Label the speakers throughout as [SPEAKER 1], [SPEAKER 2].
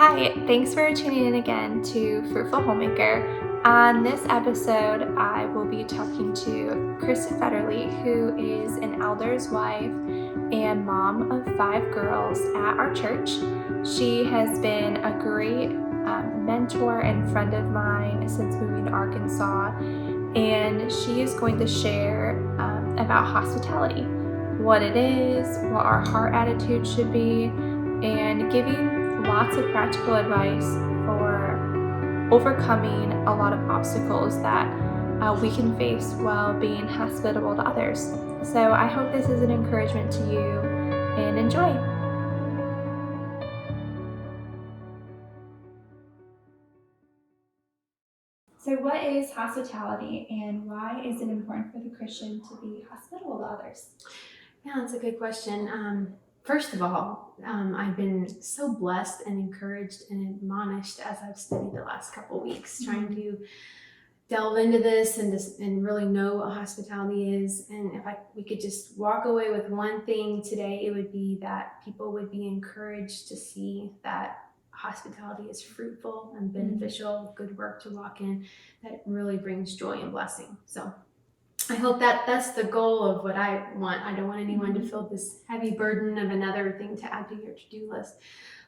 [SPEAKER 1] Hi, thanks for tuning in again to Fruitful Homemaker. On this episode, I will be talking to Krista Fetterly, who is an elder's wife and mom of 5 girls at our church. She has been a great mentor and friend of mine since moving to Arkansas, and she is going to share about hospitality, what it is, what our heart attitude should be, and giving lots of practical advice for overcoming a lot of obstacles that we can face while being hospitable to others. So I hope this is an encouragement to you, and enjoy. So what is hospitality, and why is it important for the Christian to be hospitable to others?
[SPEAKER 2] Yeah, that's a good question. First of all, I've been so blessed and encouraged and admonished as I've studied the last couple of weeks, trying to delve into this and really know what hospitality is. And if we could just walk away with one thing today, it would be that people would be encouraged to see that hospitality is fruitful and beneficial, good work to walk in, that really brings joy and blessing. So I hope that's the goal of what I want. I don't want anyone to feel this heavy burden of another thing to add to your to-do list,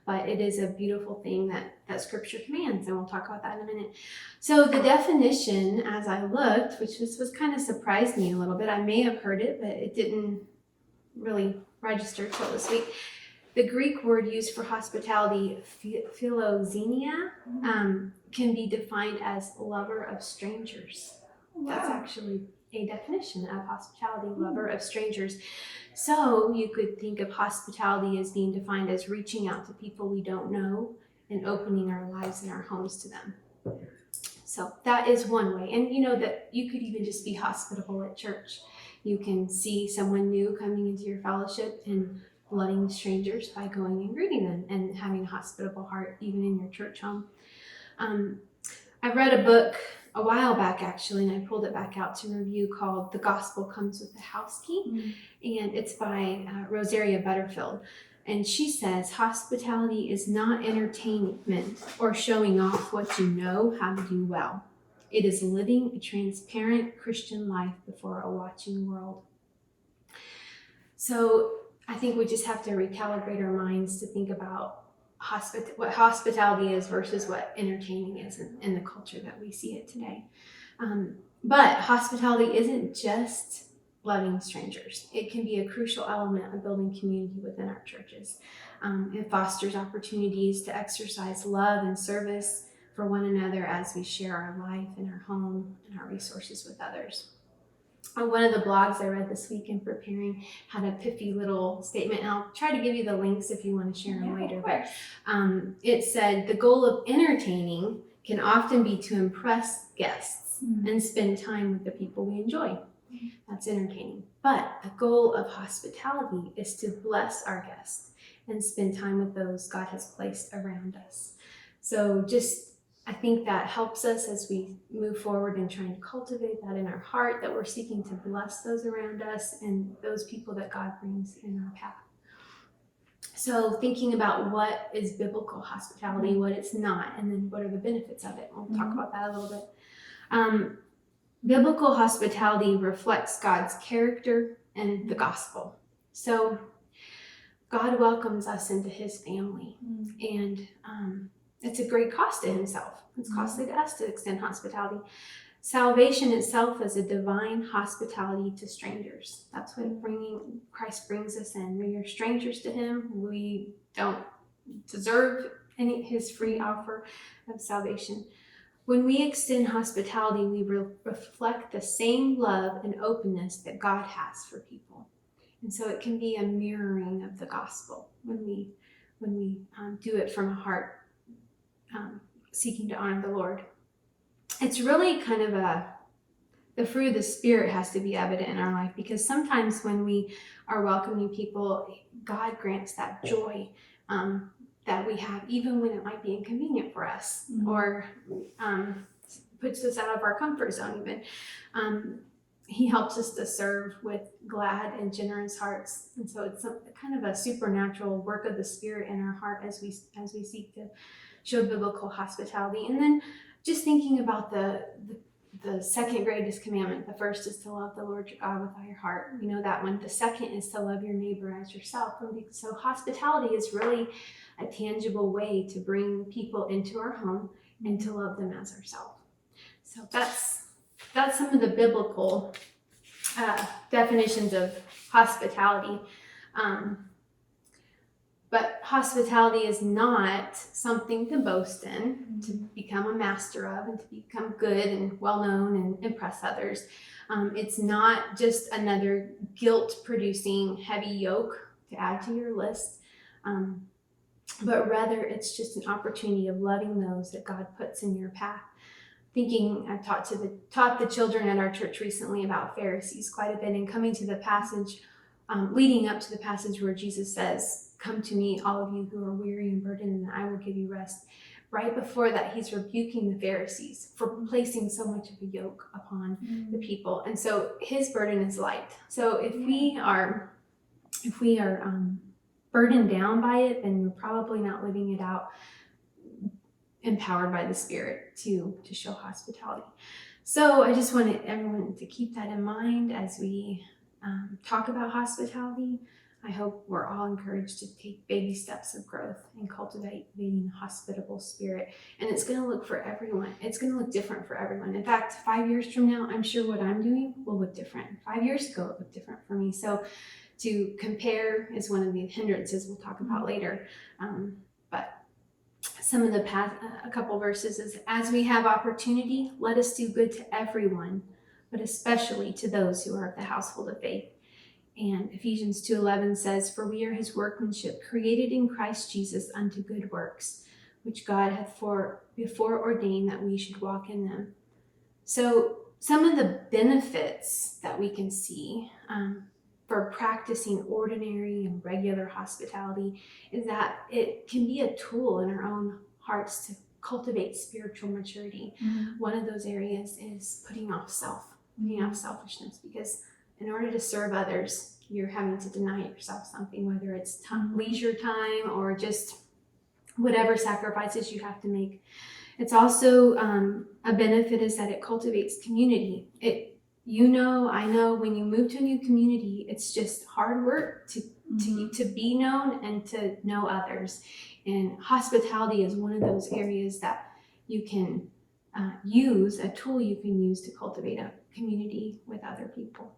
[SPEAKER 2] but it is a beautiful thing that Scripture commands, and we'll talk about that in a minute. So the definition, as I looked, which was kind of surprised me a little bit. I may have heard it, but it didn't really register till this week. The Greek word used for hospitality, philoxenia, can be defined as lover of strangers. Wow. That's actually a definition of hospitality, lover of strangers. So you could think of hospitality as being defined as reaching out to people we don't know and opening our lives and our homes to them. So that is one way. And you know that you could even just be hospitable at church. You can see someone new coming into your fellowship and loving strangers by going and greeting them and having a hospitable heart even in your church home. I read a book a while back, actually, and I pulled it back out to review, called The Gospel Comes with a House Key, and it's by Rosaria Butterfield. And she says, hospitality is not entertainment or showing off what you know how to do well. It is living a transparent Christian life before a watching world. So I think we just have to recalibrate our minds to think about what hospitality is versus what entertaining is in the culture that we see it today. But hospitality isn't just loving strangers. It can be a crucial element of building community within our churches. It fosters opportunities to exercise love and service for one another as we share our life and our home and our resources with others. One of the blogs I read this week in preparing had a pithy little statement, and I'll try to give you the links if you want to share them later. But it said, the goal of entertaining can often be to impress guests and spend time with the people we enjoy. That's entertaining. But the goal of hospitality is to bless our guests and spend time with those God has placed around us. So I think that helps us as we move forward in trying to cultivate that in our heart, that we're seeking to bless those around us and those people that God brings in our path. So thinking about what is biblical hospitality, what it's not, and then what are the benefits of it. We'll talk about that a little bit. Biblical hospitality reflects God's character and the gospel. So God welcomes us into his family, and it's a great cost to himself. It's costly to us to extend hospitality. Salvation itself is a divine hospitality to strangers. That's what Christ brings us in. We are strangers to him. We don't deserve his free offer of salvation. When we extend hospitality, we reflect the same love and openness that God has for people. And so it can be a mirroring of the gospel when we do it from a heart seeking to honor the Lord. It's really kind of the fruit of the Spirit has to be evident in our life, because sometimes when we are welcoming people, God grants that joy that we have, even when it might be inconvenient for us, or puts us out of our comfort zone even. he helps us to serve with glad and generous hearts. And so it's kind of a supernatural work of the Spirit in our heart as we seek to show biblical hospitality. And then just thinking about the second greatest commandment. The first is to love the Lord your God with all your heart. We know that one. The second is to love your neighbor as yourself. And so hospitality is really a tangible way to bring people into our home and to love them as ourselves. So that's some of the biblical definitions of hospitality. But hospitality is not something to boast in, to become a master of, and to become good and well-known and impress others. It's not just another guilt-producing heavy yoke to add to your list, but rather it's just an opportunity of loving those that God puts in your path. I've taught the children at our church recently about Pharisees quite a bit, and coming to the passage, leading up to the passage where Jesus says, "Come to me, all of you who are weary and burdened, and I will give you rest." Right before that, he's rebuking the Pharisees for placing so much of a yoke upon the people, and so his burden is light. So if we are burdened down by it, then we're probably not living it out empowered by the Spirit to show hospitality. So I just wanted everyone to keep that in mind as we talk about hospitality. I hope we're all encouraged to take baby steps of growth and cultivating a hospitable spirit. And it's going to look for everyone. It's going to look different for everyone. In fact, 5 years from now, I'm sure what I'm doing will look different. 5 years ago, it looked different for me. So to compare is one of the hindrances we'll talk about later. But some of a couple verses is, "As we have opportunity, let us do good to everyone, but especially to those who are of the household of faith." And Ephesians 2:11 says, "For we are his workmanship, created in Christ Jesus unto good works, which God hath before ordained that we should walk in them." So some of the benefits that we can see for practicing ordinary and regular hospitality is that it can be a tool in our own hearts to cultivate spiritual maturity. One of those areas is putting off selfishness, because in order to serve others, you're having to deny yourself something, whether it's leisure time or just whatever sacrifices you have to make. It's also a benefit is that it cultivates community. I know when you move to a new community, it's just hard work to be known and to know others. And hospitality is one of those areas that you can use, a tool you can use to cultivate a community with other people.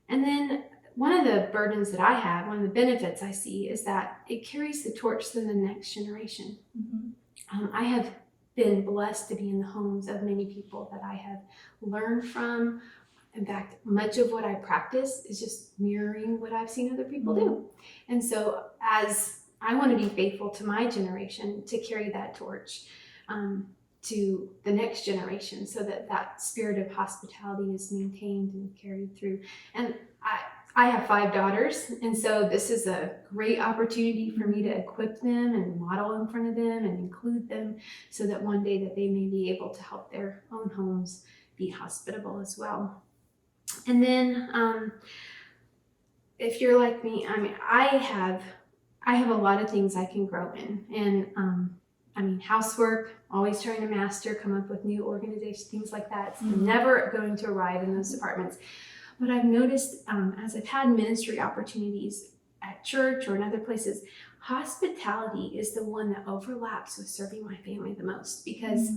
[SPEAKER 2] And then one of the burdens that I have, one of the benefits I see, is that it carries the torch to the next generation. I have been blessed to be in the homes of many people that I have learned from. In fact, much of what I practice is just mirroring what I've seen other people do. And so as I want to be faithful to my generation, to carry that torch to the next generation, so that spirit of hospitality is maintained and carried through. And I have 5 daughters, and so this is a great opportunity for me to equip them and model in front of them and include them, so that one day that they may be able to help their own homes be hospitable as well. And then if you're like me, I have a lot of things I can grow in, and housework, always trying to master, come up with new organization, things like that. It's never going to arrive in those departments. But I've noticed as I've had ministry opportunities at church or in other places, hospitality is the one that overlaps with serving my family the most, because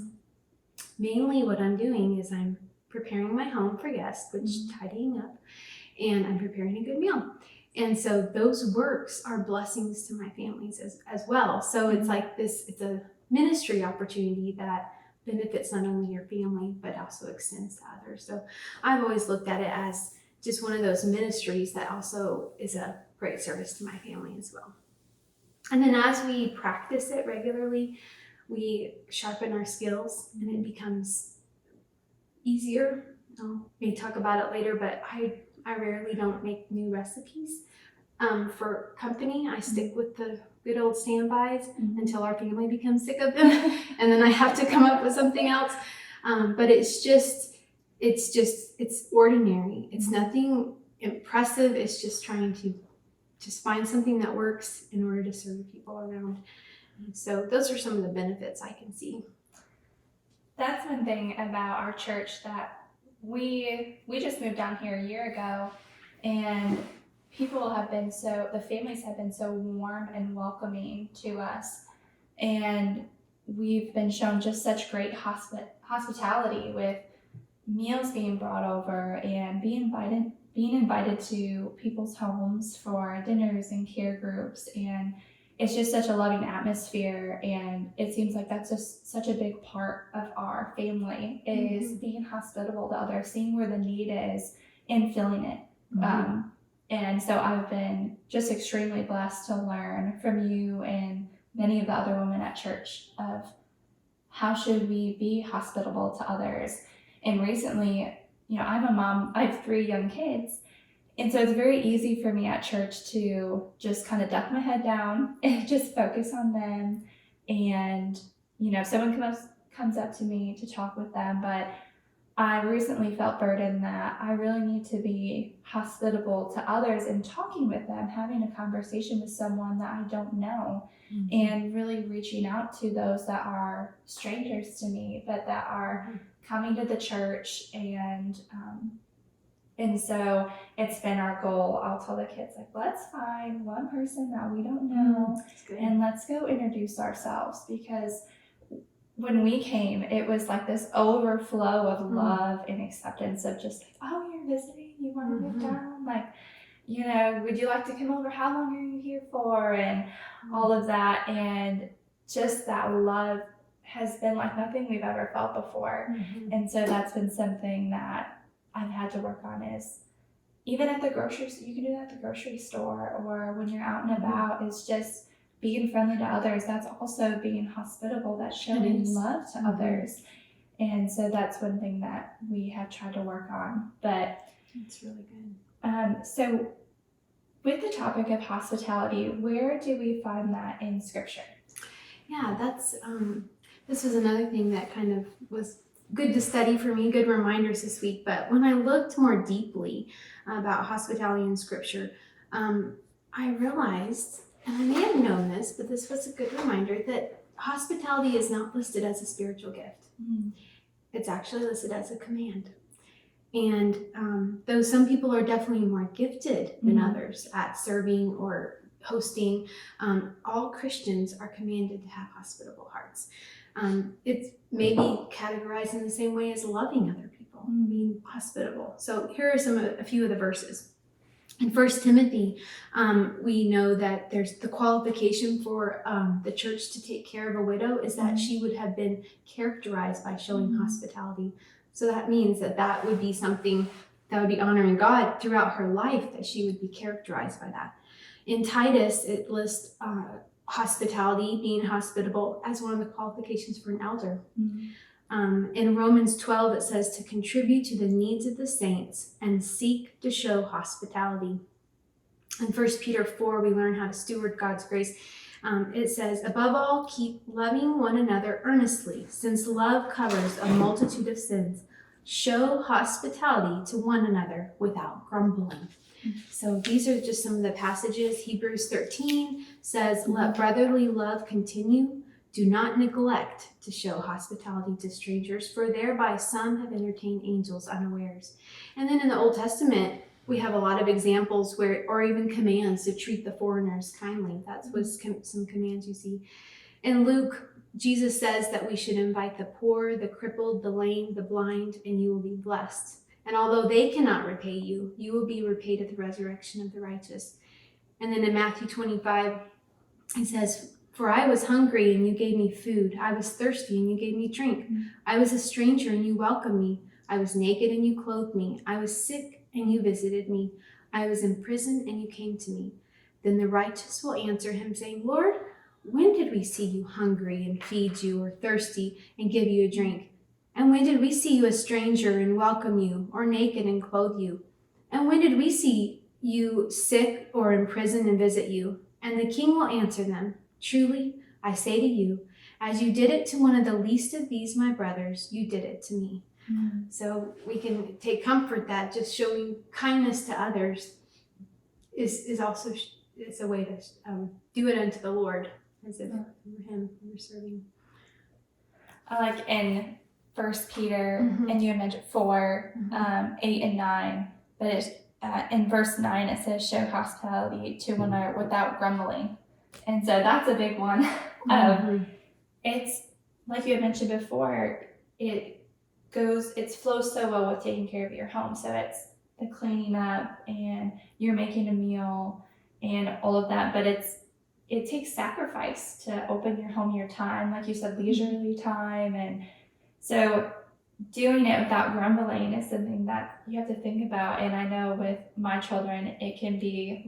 [SPEAKER 2] mainly what I'm doing is I'm preparing my home for guests, which tidying up, and I'm preparing a good meal. And so those works are blessings to my families as well. So it's like this, it's a ministry opportunity that benefits not only your family, but also extends to others. So I've always looked at it as just one of those ministries that also is a great service to my family as well. And then as we practice it regularly, we sharpen our skills and it becomes easier. May talk about it later, but I rarely don't make new recipes for company. I stick with the good old standbys until our family becomes sick of them, and then I have to come up with something else. But it's just it's ordinary. It's nothing impressive. It's just trying to just find something that works in order to serve the people around. And so those are some of the benefits I can see.
[SPEAKER 1] That's one thing about our church that we just moved down here a year ago, and the families have been so warm and welcoming to us, and we've been shown just such great hospitality with meals being brought over and being invited to people's homes for dinners and care groups, and it's just such a loving atmosphere. And it seems like that's just such a big part of our family is being hospitable to others, seeing where the need is and filling it. And so I've been just extremely blessed to learn from you and many of the other women at church of how should we be hospitable to others. And recently, I'm a mom, I have 3 young kids. And so it's very easy for me at church to just kind of duck my head down and just focus on them. And, if someone comes up to me to talk with them, but I recently felt burdened that I really need to be hospitable to others and talking with them, having a conversation with someone that I don't know, and really reaching out to those that are strangers to me, but that are coming to the church. And so it's been our goal. I'll tell the kids, like, let's find one person that we don't know and let's go introduce ourselves, because when we came, it was like this overflow of love and acceptance of just like, oh, you're visiting, you want to move down, like, would you like to come over? How long are you here for? And all of that. And just that love has been like nothing we've ever felt before. And so that's been something that I've had to work on, is even at the grocery store, you can do that at the grocery store, or when you're out and about, is just being friendly to others. That's also being hospitable. That's showing love to others. And so that's one thing that we have tried to work on. But
[SPEAKER 2] it's really good.
[SPEAKER 1] So with the topic of hospitality, where do we find that in Scripture?
[SPEAKER 2] Yeah, that's this was another thing that kind of was good to study for me, good reminders this week. But when I looked more deeply about hospitality in Scripture, I realized, and I may have known this, but this was a good reminder, that hospitality is not listed as a spiritual gift. It's actually listed as a command. And though some people are definitely more gifted than others at serving or hosting, all Christians are commanded to have hospitable hearts. It's maybe categorized in the same way as loving other people, being hospitable. So here are a few of the verses. In 1 Timothy, we know that there's the qualification for the church to take care of a widow is that she would have been characterized by showing hospitality. So that means that would be something that would be honoring God throughout her life, that she would be characterized by that. In Titus, it lists hospitality, being hospitable, as one of the qualifications for an elder. In Romans 12, it says to contribute to the needs of the saints and seek to show hospitality. In 1 Peter 4, we learn how to steward God's grace. It says, above all, keep loving one another earnestly, since love covers a multitude of sins. Show hospitality to one another without grumbling. So these are just some of the passages. Hebrews 13 says, let brotherly love continue. Do not neglect to show hospitality to strangers, for thereby some have entertained angels unawares. And then in the Old Testament, we have a lot of examples or even commands to treat the foreigners kindly. That's what some commands you see. In Luke, Jesus says that we should invite the poor, the crippled, the lame, the blind, and you will be blessed. And although they cannot repay you, you will be repaid at the resurrection of the righteous. And then in Matthew 25, it says, for I was hungry and you gave me food. I was thirsty and you gave me drink. I was a stranger and you welcomed me. I was naked and you clothed me. I was sick and you visited me. I was in prison and you came to me. Then the righteous will answer him, saying, Lord, when did we see you hungry and feed you, or thirsty and give you a drink? And when did we see you a stranger and welcome you, or naked and clothe you? And when did we see you sick or in prison and visit you? And the king will answer them, truly, I say to you, as you did it to one of the least of these my brothers, you did it to me. So we can take comfort that just showing kindness to others is also it's a way to do it unto the Lord, as if for Him we're serving.
[SPEAKER 1] I like in 1 Peter, and you had mentioned 4, 8 and 9, but it's in verse 9 it says, show hospitality to one another without grumbling. And so that's a big one. It's like you had mentioned before, it flows so well with taking care of your home. So it's the cleaning up and you're making a meal and all of that, but it takes sacrifice to open your home, your time, like you said, leisurely time. And so doing it without grumbling is something that you have to think about. And I know with my children, it can be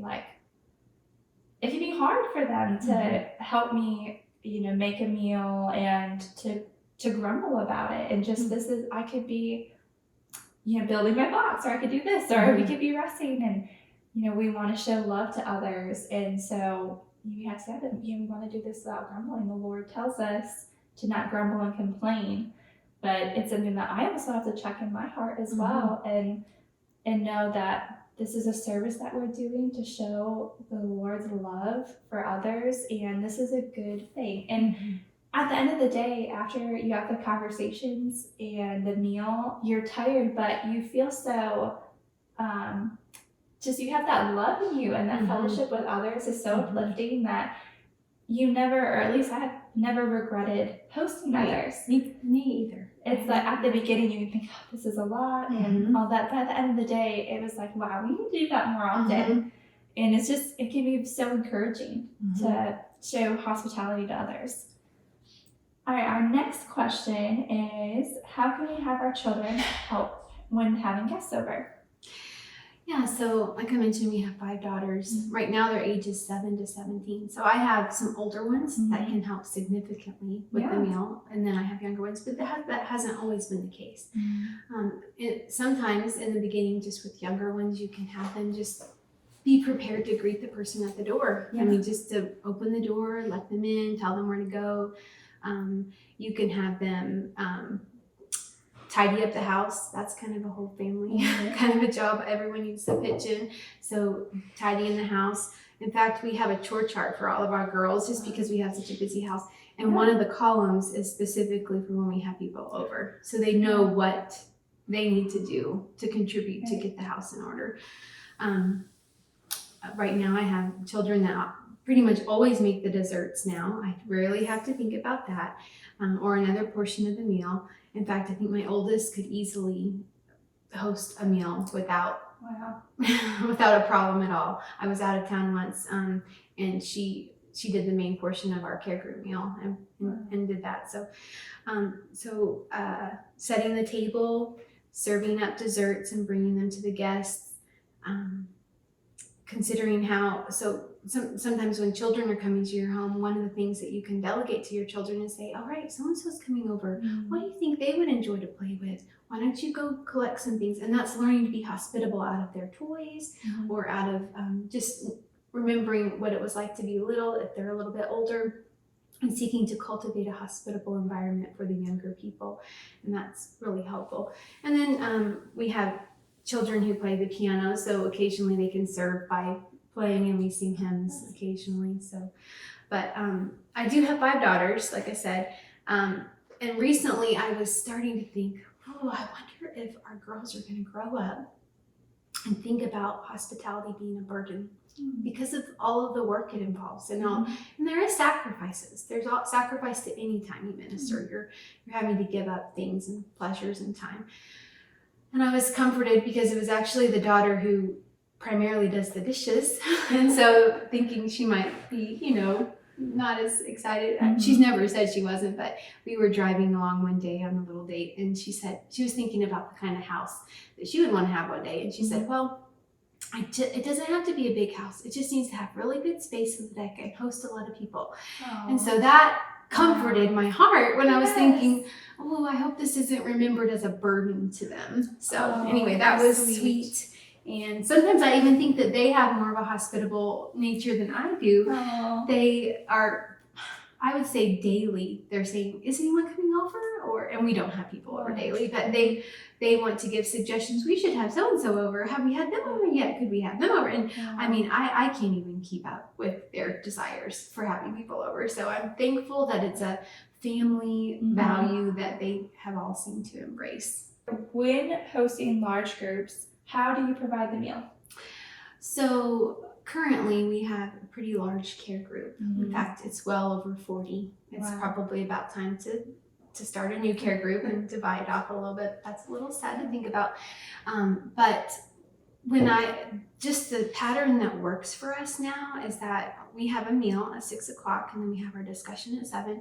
[SPEAKER 1] hard for them to help me, make a meal and to grumble about it. And just I could be, building my box, or I could do this, or we could be resting. And, we want to show love to others. And so you have said that, we want to do this without grumbling. The Lord tells us to not grumble and complain, but it's something that I also have to check in my heart as well, and know that this is a service that we're doing to show the Lord's love for others, and this is a good thing. And at the end of the day, after you have the conversations and the meal, you're tired, but you feel so you have that love in you, and that fellowship with others is so uplifting that you never, or at least I have never regretted hosting others.
[SPEAKER 2] Me either.
[SPEAKER 1] It's like at the beginning you think, oh, this is a lot and all that, but at the end of the day, it was like, wow, we need to do that more often. And it can be so encouraging to show hospitality to others. All right, our next question is, how can we have our children help when having guests over?
[SPEAKER 2] Yeah, so like I mentioned, we have 5 daughters. Right now their ages 7 to 17. So I have some older ones that can help significantly with the meal, and then I have younger ones, but that hasn't always been the case. Sometimes in the beginning, just with younger ones, you can have them just be prepared to greet the person at the door. I mean, just to open the door, let them in, tell them where to go. You can have them tidy up the house. That's kind of a whole family kind of a job. Everyone needs to pitch in. So tidying the house. In fact, we have a chore chart for all of our girls just because we have such a busy house. And one of the columns is specifically for when we have people over. So they know what they need to do to contribute to get the house in order. Right now I have children that pretty much always make the desserts now. I rarely have to think about that or another portion of the meal. In fact, I think my oldest could easily host a meal without a problem at all. I was out of town once, and she did the main portion of our care group meal and did that. So, setting the table, serving up desserts, and bringing them to the guests. Considering sometimes when children are coming to your home, one of the things that you can delegate to your children is say, all right, so-and-so's coming over. What do you think they would enjoy to play with? Why don't you go collect some things? And that's learning to be hospitable out of their toys or out of just remembering what it was like to be little if they're a little bit older, and seeking to cultivate a hospitable environment for the younger people. And that's really helpful. And then we have children who play the piano, so occasionally they can serve by playing, and we sing hymns occasionally. So, but I do have 5 daughters, like I said, and recently I was starting to think, I wonder if our girls are going to grow up and think about hospitality being a burden because of all of the work it involves, and there is sacrifices. There's all sacrifice to any time you minister. You're having to give up things and pleasures and time. And I was comforted because it was actually the daughter who primarily does the dishes. And so thinking she might be, not as excited. She's never said she wasn't, but we were driving along one day on a little date, and she said she was thinking about the kind of house that she would want to have one day. And she said, well, it doesn't have to be a big house. It just needs to have really good space so that I can host a lot of people. And so that comforted my heart when I was thinking, I hope this isn't remembered as a burden to them. So anyway, that was sweet. And sometimes I even think that they have more of a hospitable nature than I do. They are, I would say daily, they're saying, is anyone coming over? And we don't have people over daily, but they want to give suggestions. We should have so-and-so over. Have we had them over yet? Could we have them over? And I mean, I can't even keep up with their desires for having people over. So I'm thankful that it's a family value that they have all seemed to embrace.
[SPEAKER 1] When hosting large groups, how do you provide the meal?
[SPEAKER 2] So currently we have a pretty large care group. In fact, it's well over 40. It's probably about time to start a new care group and divide it off a little bit. That's a little sad to think about. But just the pattern that works for us now is that we have a meal at 6 o'clock and then we have our discussion at 7.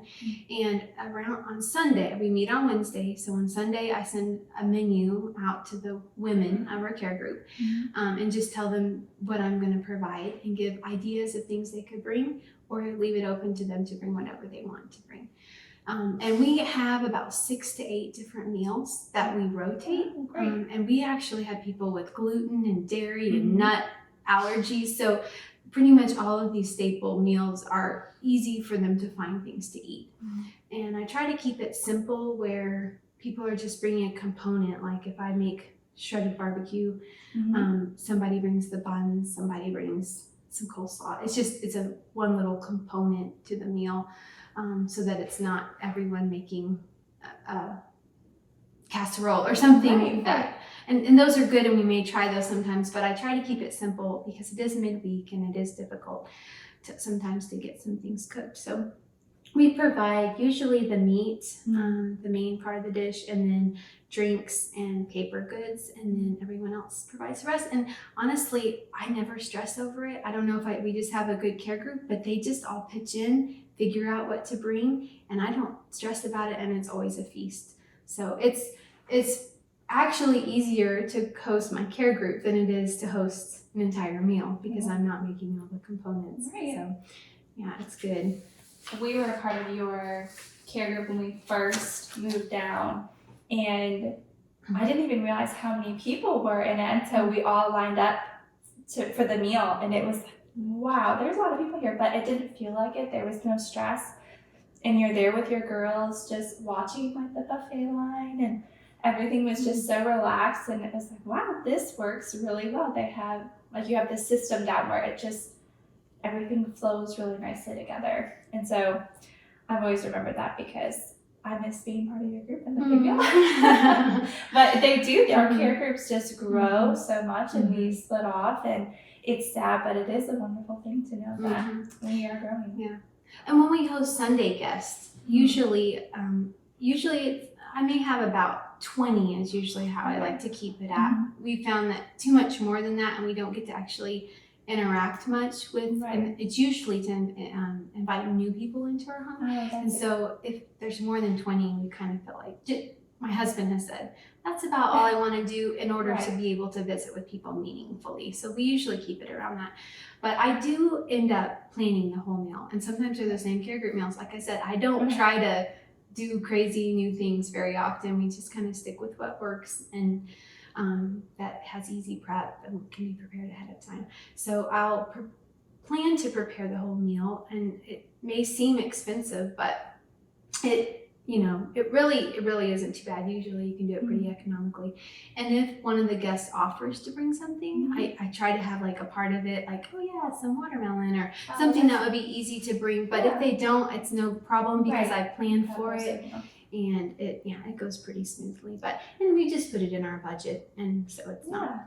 [SPEAKER 2] And around on Sunday, we meet on Wednesday. So on Sunday, I send a menu out to the women of our care group and just tell them what I'm going to provide and give ideas of things they could bring, or leave it open to them to bring whatever they want to bring. And we have about 6 to 8 different meals that we rotate. And we actually had people with gluten and dairy and nut allergies. So pretty much all of these staple meals are easy for them to find things to eat. And I try to keep it simple where people are just bringing a component. Like if I make shredded barbecue, somebody brings the buns, somebody brings some coleslaw. It's a one little component to the meal. So that it's not everyone making a casserole or something and those are good, and we may try those sometimes, but I try to keep it simple because it is midweek and it is difficult sometimes to get some things cooked. So we provide usually the meat, the main part of the dish, and then drinks and paper goods, and then everyone else provides the rest. And honestly, I never stress over it. I don't know if we just have a good care group, but they just all pitch in, figure out what to bring, and I don't stress about it, and it's always a feast. So it's actually easier to host my care group than it is to host an entire meal because I'm not making all the components. So yeah, it's good.
[SPEAKER 1] We were a part of your care group when we first moved down, and I didn't even realize how many people were in it until we all lined up for the meal, and it was like, wow, there's a lot of people here, but it didn't feel like it. There was no stress, and you're there with your girls just watching like the buffet line, and everything was just so relaxed, and it was like, wow, this works really well. They have, like, you have this system down where it just, everything flows really nicely together. And so I've always remembered that because I miss being part of your group and the big meal. But they do, our care groups just grow so much, and we split off, and it's sad, but it is a wonderful thing to know that we are growing.
[SPEAKER 2] Yeah. And when we host Sunday guests, usually I may have about 20 is usually how I like to keep it at. We found that too much more than that, and we don't get to actually interact much with, and it's usually to invite new people into our home. And so if there's more than 20, we kind of feel like, my husband has said, that's about all I want to do in order to be able to visit with people meaningfully. So we usually keep it around that. But I do end up planning the whole meal, and sometimes they're the same care group meals. Like I said, I don't try to do crazy new things very often. We just kind of stick with what works, and that has easy prep and can be prepared ahead of time. So I'll plan to prepare the whole meal, and it may seem expensive, but it really isn't too bad. Usually you can do it pretty economically. And if one of the guests offers to bring something, I try to have like a part of it, like, oh yeah, some watermelon or something that would be easy to bring. But if they don't, it's no problem because I planned for it. And it goes pretty smoothly. And we just put it in our budget, and so it's not.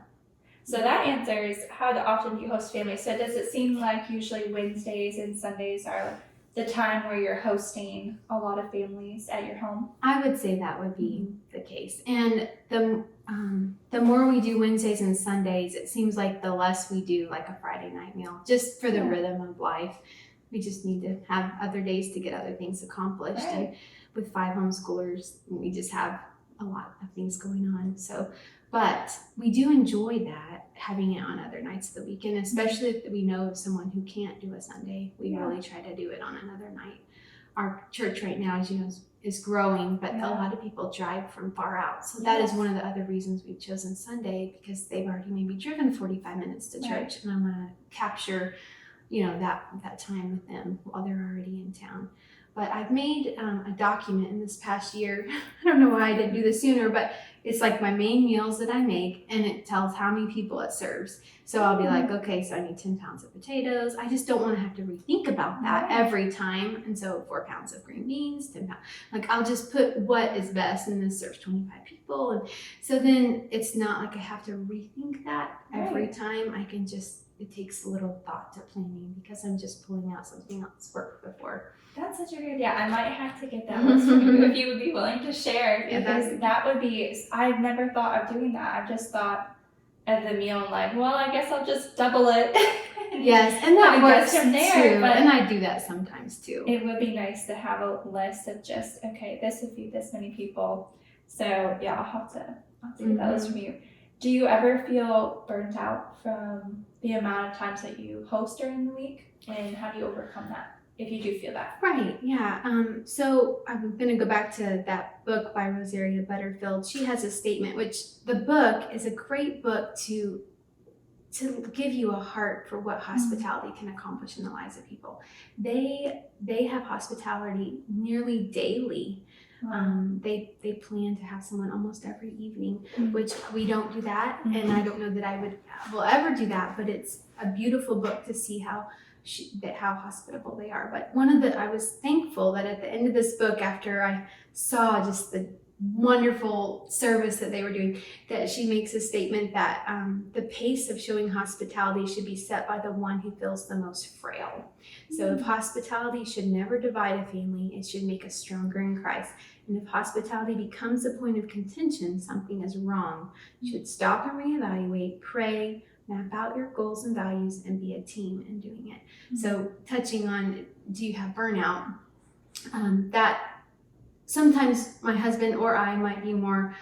[SPEAKER 1] So that answers how often you host families. So does it seem like usually Wednesdays and Sundays are the time where you're hosting a lot of families at your home?
[SPEAKER 2] I would say that would be the case. And the more we do Wednesdays and Sundays, it seems like the less we do like a Friday night meal, just for the rhythm of life. We just need to have other days to get other things accomplished. And with 5 homeschoolers, we just have a lot of things going on. So, but we do enjoy that, having it on other nights of the week, and especially if we know of someone who can't do a Sunday, we really try to do it on another night. Our church right now, as you know, is growing, but a lot of people drive from far out. So that is one of the other reasons we've chosen Sunday, because they've already maybe driven 45 minutes to church, and I want to capture, that time with them while they're already in town. but I've made a document in this past year. I don't know why I didn't do this sooner, but it's like my main meals that I make, and it tells how many people it serves. So I'll be like, okay, so I need 10 pounds of potatoes. I just don't want to have to rethink about that every time. And so 4 pounds of green beans, 10 pounds. Like I'll just put what is best, and this serves 25 people. And so then it's not like I have to rethink that every time. I can just, it takes a little thought to planning because I'm just pulling out something that's worked before.
[SPEAKER 1] That's such a good idea. I might have to get that list from you if you would be willing to share, because that would be, I've never thought of doing that. I've just thought of the meal and like, well, I guess I'll just double it.
[SPEAKER 2] Yes, and that works from there,
[SPEAKER 1] too. But
[SPEAKER 2] and I do that sometimes too.
[SPEAKER 1] It would be nice to have a list of just, okay, this would feed this many people. So yeah, I'll have to get that list from you. Do you ever feel burnt out from the amount of times that you host during the week, and how do you overcome that if you do feel that?
[SPEAKER 2] Right, yeah. So I'm going to go back to that book by Rosaria Butterfield. She has a statement, which the book is a great book to give you a heart for what hospitality can accomplish in the lives of people. They have hospitality nearly daily. They plan to have someone almost every evening, which we don't do that, and I don't know that I will ever do that. But it's a beautiful book to see how hospitable they are. But I was thankful that at the end of this book, after I saw just the wonderful service that they were doing, that she makes a statement that the pace of showing hospitality should be set by the one who feels the most frail. So if hospitality should never divide a family, it should make us stronger in Christ. And if hospitality becomes a point of contention, something is wrong. You should stop and reevaluate, pray, map out your goals and values, and be a team in doing it. So touching on, do you have burnout? That sometimes my husband or I might be more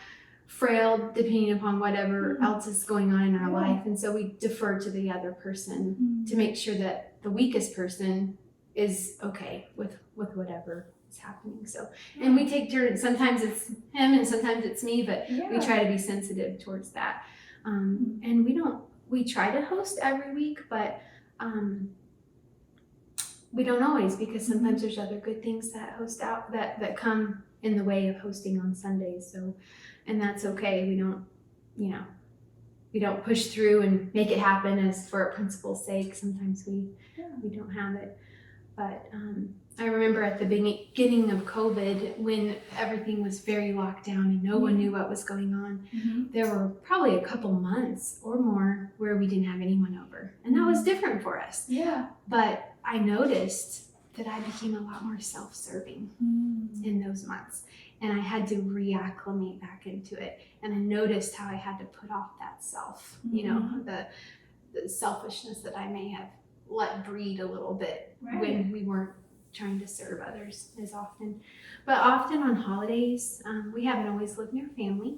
[SPEAKER 2] frail depending upon whatever else is going on in our life. And so we defer to the other person to make sure that the weakest person is okay with whatever is happening. So, and we take turns. Sometimes it's him and sometimes it's me, but we try to be sensitive towards that. And we try to host every week, but we don't always, because sometimes there's other good things that that come in the way of hosting on Sundays. So, and that's okay. We don't push through and make it happen as for principle's sake. Sometimes we don't have it. But I remember at the beginning of COVID, when everything was very locked down and no one knew what was going on, there were probably a couple months or more where we didn't have anyone over. And that was different for us. Yeah. But I noticed that I became a lot more self-serving in those months. And I had to reacclimate back into it. And I noticed how I had to put off that self, the selfishness that I may have let breed a little bit when we weren't trying to serve others as often. But often on holidays, we haven't always lived near family.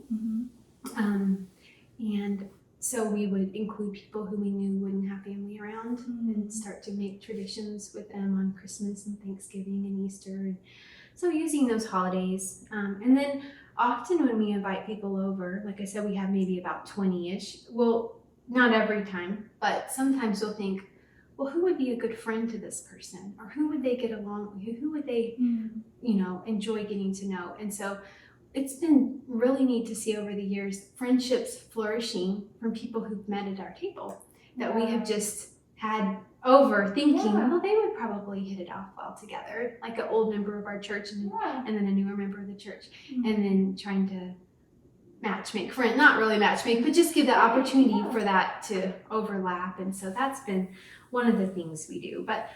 [SPEAKER 2] And so we would include people who we knew wouldn't have family around and start to make traditions with them on Christmas and Thanksgiving and Easter. And so using those holidays. And then often when we invite people over, like I said, we have maybe about 20-ish. Well, not every time, but sometimes we'll think, well, who would be a good friend to this person? Or who would they get along with? Who would they, enjoy getting to know? And so it's been really neat to see over the years friendships flourishing from people who've met at our table that we have just had over thinking, well, they would probably hit it off well together, like an old member of our church and then a newer member of the church, and then trying to not really matchmake, but just give the opportunity for that to overlap. And so that's been one of the things we do. But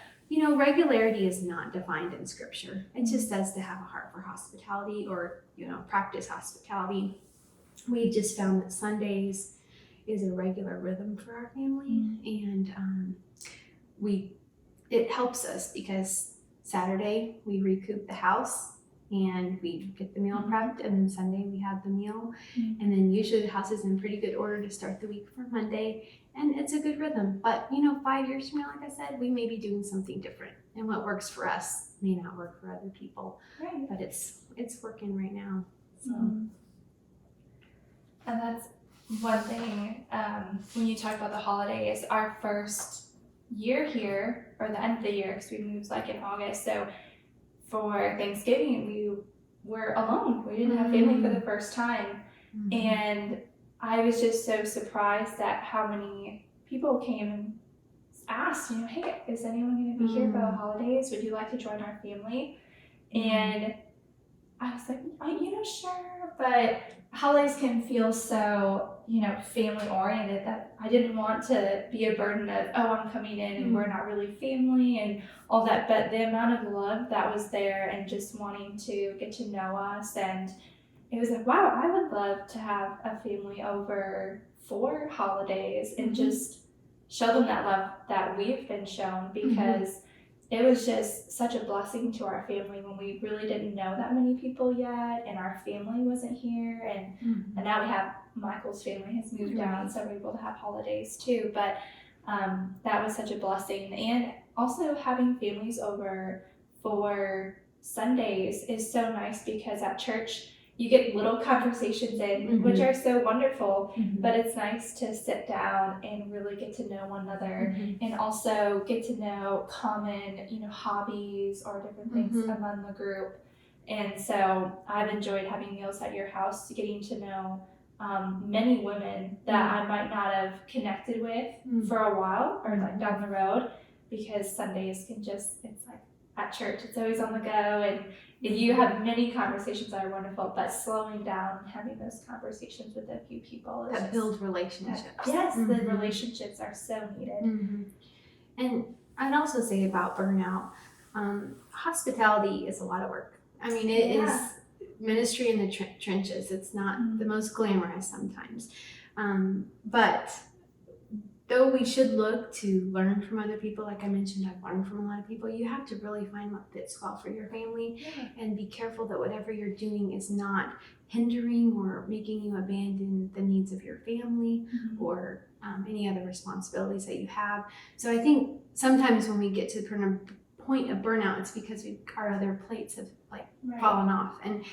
[SPEAKER 2] regularity is not defined in Scripture. It just says to have a heart for hospitality or, practice hospitality. We just found that Sundays is a regular rhythm for our family. And it helps us because Saturday we recoup the house and we get the meal prepped, and then Sunday we have the meal. And then usually the house is in pretty good order to start the week for Monday. And it's a good rhythm. But, 5 years from now, like I said, we may be doing something different. And what works for us may not work for other people. Right. But it's working right now. So.
[SPEAKER 1] And that's one thing, when you talk about the holidays, our first year here, or the end of the year, because we moved in August. So for Thanksgiving, we were alone. We didn't have family for the first time. And I was just so surprised at how many people came and asked, hey, is anyone going to be here for the holidays? Would you like to join our family? And I was like, sure. But holidays can feel so, family oriented that I didn't want to be a burden of, I'm coming in and we're not really family and all that. But the amount of love that was there and just wanting to get to know us, and it was like, wow, I would love to have a family over for holidays and just show them that love that we've been shown, because it was just such a blessing to our family when we really didn't know that many people yet, and our family wasn't here, and now we have Michael's family has moved down, so we're able to have holidays too. But that was such a blessing. And also having families over for Sundays is so nice, because at church you get little conversations in, which are so wonderful, but it's nice to sit down and really get to know one another, and also get to know common, hobbies or different things among the group. And so I've enjoyed having meals at your house, getting to know many women that I might not have connected with for a while, or like down the road, because Sundays can it's like at church, it's always on the go, and you have many conversations that are wonderful, but slowing down and having those conversations with a few people
[SPEAKER 2] that build relationships.
[SPEAKER 1] Yes, the relationships are so needed.
[SPEAKER 2] And I'd also say about burnout, hospitality is a lot of work. I mean, it is ministry in the trenches. It's not the most glamorous sometimes, but though we should look to learn from other people, like I mentioned, I've learned from a lot of people, you have to really find what fits well for your family, and be careful that whatever you're doing is not hindering or making you abandon the needs of your family or any other responsibilities that you have. So I think sometimes when we get to the point of burnout, it's because our other plates have fallen off, and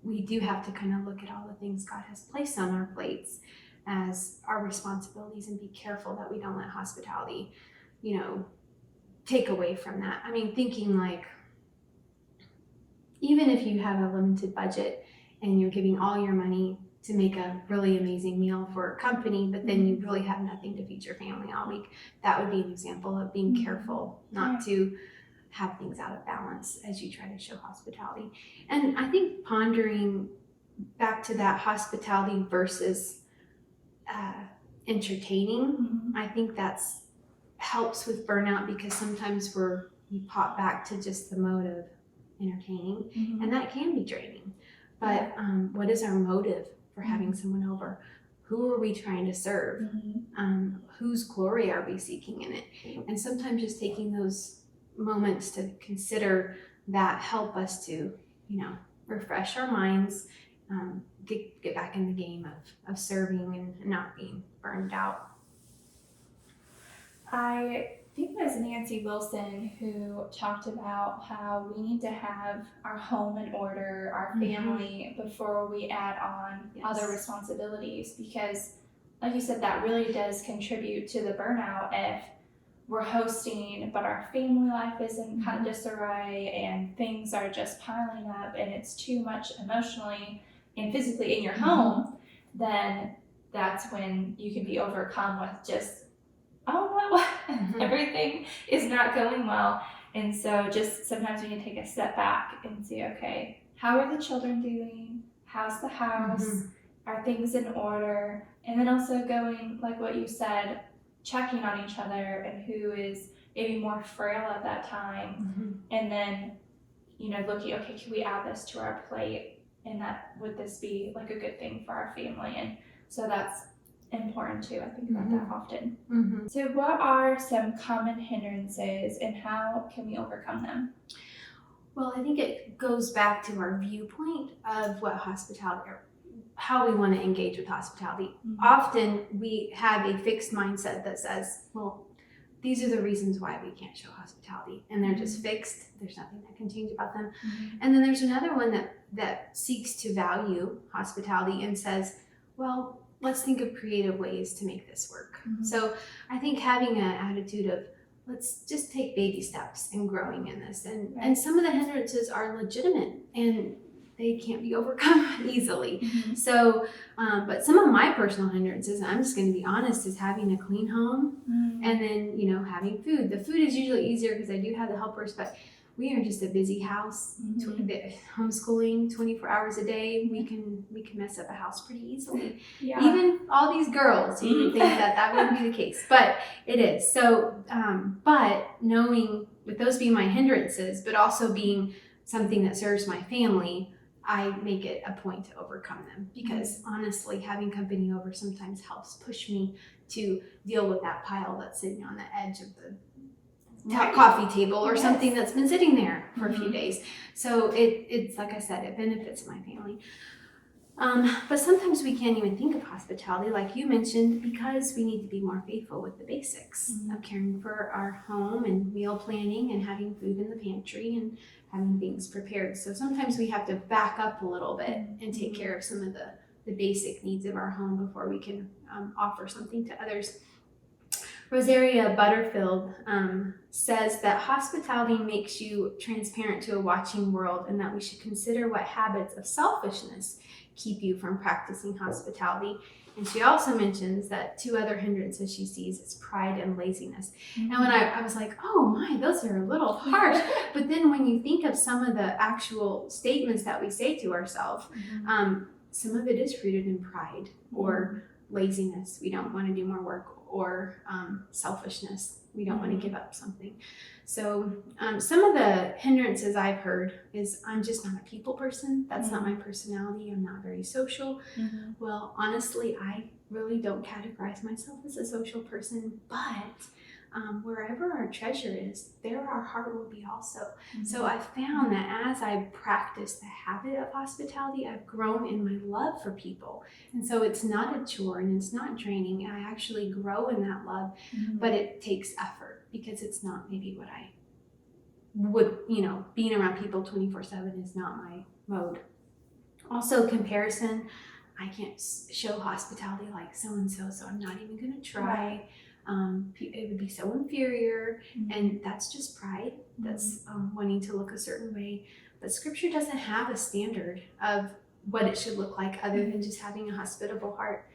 [SPEAKER 2] we do have to kind of look at all the things God has placed on our plates as our responsibilities, and be careful that we don't let hospitality, take away from that. I mean, thinking like, even if you have a limited budget and you're giving all your money to make a really amazing meal for a company, but then you really have nothing to feed your family all week, that would be an example of being careful not to have things out of balance as you try to show hospitality. And I think pondering back to that hospitality versus entertaining, I think that's helps with burnout, because sometimes we pop back to just the mode of entertaining, and that can be draining. But what is our motive for having someone over? Who are we trying to serve? Whose glory are we seeking in it? And sometimes just taking those moments to consider that help us to, refresh our minds, get back in the game of serving and not being burned out.
[SPEAKER 1] I think it was Nancy Wilson who talked about how we need to have our home in order, our family, before we add on other responsibilities, because like you said, that really does contribute to the burnout if we're hosting but our family life is in kind of disarray and things are just piling up and it's too much emotionally and physically in your home, then that's when you can be overcome with just, everything is not going well. And so just sometimes we need to take a step back and see, okay, how are the children doing? How's the house? Are things in order? And then also going, like what you said, checking on each other and who is maybe more frail at that time. And then, looking, okay, can we add this to our plate? And would this be like a good thing for our family? And so that's important too. I think about that often. So what are some common hindrances and how can we overcome them?
[SPEAKER 2] Well, I think it goes back to our viewpoint of what hospitality, or how we want to engage with hospitality. Often we have a fixed mindset that says, well, these are the reasons why we can't show hospitality, and they're just fixed. There's nothing that can change about them. And then there's another one that seeks to value hospitality and says, well, let's think of creative ways to make this work. So I think having an attitude of, let's just take baby steps in growing in this. And some of the hindrances are legitimate and they can't be overcome easily. So, but some of my personal hindrances, I'm just going to be honest, is having a clean home and then, having food. The food is usually easier because I do have the helpers, but we are just a busy house. Homeschooling 24 hours a day, we can mess up a house pretty easily. Even all these girls, you would think that wouldn't be the case, but it is. So, but knowing with those being my hindrances, but also being something that serves my family, I make it a point to overcome them because honestly, having company over sometimes helps push me to deal with that pile that's sitting on the edge of the coffee table or something that's been sitting there for a few days. So it's like I said, it benefits my family. But sometimes we can't even think of hospitality, like you mentioned, because we need to be more faithful with the basics of caring for our home and meal planning and having food in the pantry and having things prepared. So sometimes we have to back up a little bit and take care of some of the basic needs of our home before we can offer something to others. Rosaria Butterfield says that hospitality makes you transparent to a watching world and that we should consider what habits of selfishness keep you from practicing hospitality. And she also mentions that two other hindrances she sees is pride and laziness. And when I was like, oh my, those are a little harsh. But then when you think of some of the actual statements that we say to ourselves, some of it is rooted in pride or laziness. We don't want to do more work, or selfishness. We don't want to give up something. So some of the hindrances I've heard is I'm just not a people person. That's not my personality. I'm not very social. Well, honestly, I really don't categorize myself as a social person, but wherever our treasure is, there our heart will be also. So I've found that as I practice the habit of hospitality, I've grown in my love for people. And so it's not a chore and it's not draining. I actually grow in that love, but it takes effort because it's not maybe what I would, being around people 24/7 is not my mode. Also comparison, I can't show hospitality like so-and-so, so I'm not even going to try. It would be so inferior, and that's just pride. That's wanting to look a certain way. But Scripture doesn't have a standard of what it should look like other than just having a hospitable heart.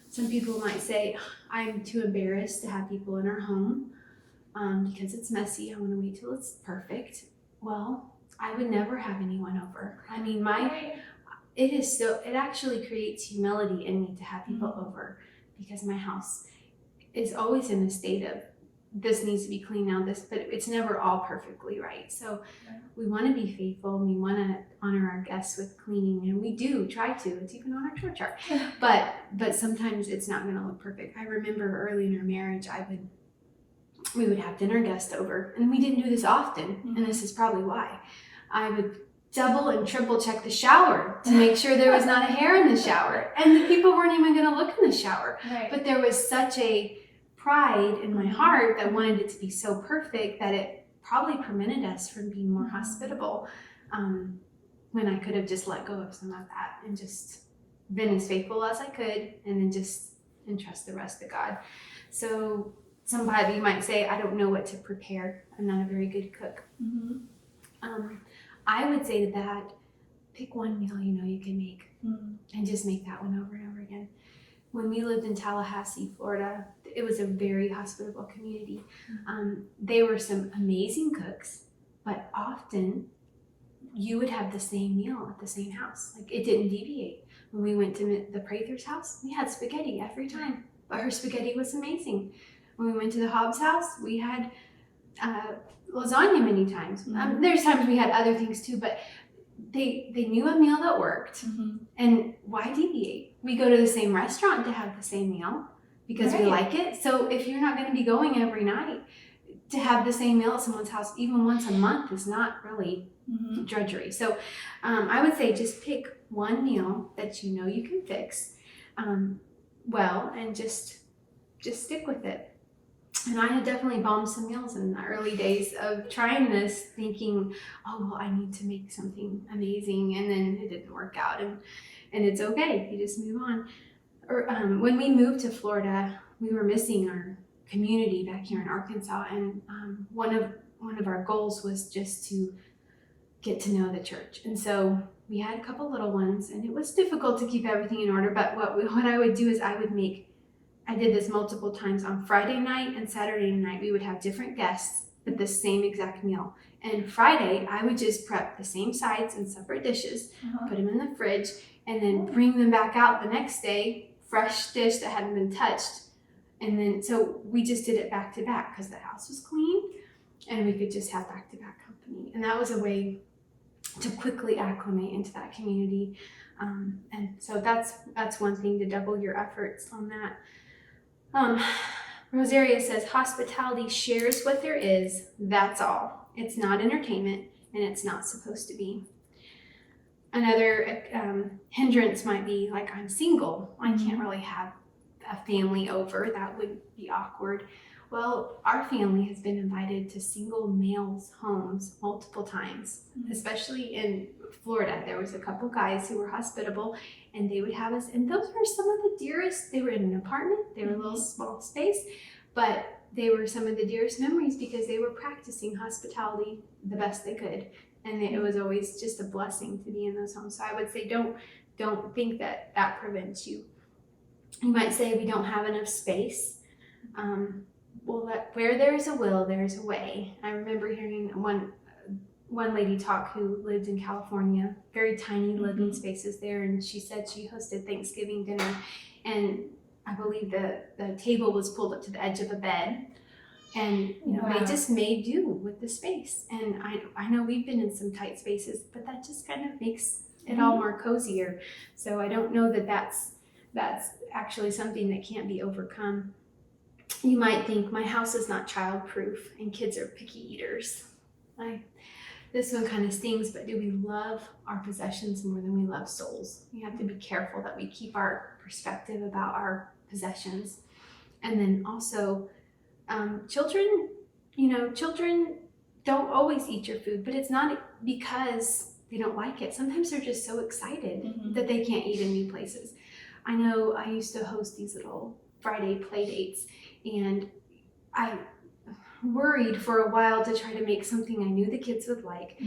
[SPEAKER 2] Some people might say, I'm too embarrassed to have people in our home because it's messy. I want to wait till it's perfect. Well, I would never have anyone over. I mean, it actually creates humility in me to have people over because my house is always in a state of this needs to be clean now, but it's never all perfectly right. So we want to be faithful and we want to honor our guests with cleaning, and we do try to. It's even on our chore chart. But sometimes it's not going to look perfect. I remember early in our marriage, we would have dinner guests over, and we didn't do this often, and this is probably why. I would double and triple check the shower to make sure there was not a hair in the shower, and the people weren't even going to look in the shower. But there was such a pride in my heart that wanted it to be so perfect that it probably prevented us from being more hospitable, when I could have just let go of some of that and just been as faithful as I could and then just entrust the rest to God. So somebody might say, I don't know what to prepare. I'm not a very good cook. I would say to that, pick one meal you can make and just make that one over and over again. When we lived in Tallahassee, Florida, it was a very hospitable community. They were some amazing cooks, but often you would have the same meal at the same house. Like, it didn't deviate. When we went to the Prather's house, we had spaghetti every time, but her spaghetti was amazing. When we went to the Hobbs house, we had lasagna many times. There's times we had other things too, but they knew a meal that worked. And why deviate? We go to the same restaurant to have the same meal because we like it. So if you're not going to be going every night, to have the same meal at someone's house even once a month is not really drudgery. So I would say just pick one meal that you can fix well, and just stick with it. And I had definitely bombed some meals in the early days of trying this, thinking, oh, well, I need to make something amazing. And then it didn't work out. And it's okay. You just move on. Or when we moved to Florida, we were missing our community back here in Arkansas, and one of our goals was just to get to know the church. And so we had a couple little ones, and it was difficult to keep everything in order. But what I would do is I did this multiple times. On Friday night and Saturday night, we would have different guests with the same exact meal. And Friday, I would just prep the same sides in separate dishes, put them in the fridge, and then bring them back out the next day, fresh dish that hadn't been touched. And then, so we just did it back to back because the house was clean and we could just have back to back company. And that was a way to quickly acclimate into that community. And so that's one thing, to double your efforts on that. Rosaria says, hospitality shares what there is, that's all. It's not entertainment, and it's not supposed to be. Another hindrance might be like, I'm single, I can't really have a family over, that would be awkward. Well, our family has been invited to single males' homes multiple times, especially in Florida. There was a couple guys who were hospitable, and they would have us, and those were some of the dearest. They were in an apartment, they were a little small space, but they were some of the dearest memories because they were practicing hospitality the best they could. And it was always just a blessing to be in those homes. So I would say don't think that prevents you. You might say we don't have enough space. Well, where there is a will, there is a way. I remember hearing one lady talk who lived in California, very tiny living spaces there, and she said she hosted Thanksgiving dinner, and I believe the table was pulled up to the edge of a bed, and they just made do with the space. And I know we've been in some tight spaces, but that just kind of makes it all more cozier. So I don't know that that's actually something that can't be overcome. You might think, my house is not childproof and kids are picky eaters. This one kind of stings, but do we love our possessions more than we love souls? We have to be careful that we keep our perspective about our possessions. And then also, children don't always eat your food, but it's not because they don't like it. Sometimes they're just so excited that they can't eat in new places. I know I used to host these little Friday play dates, and I worried for a while to try to make something I knew the kids would like.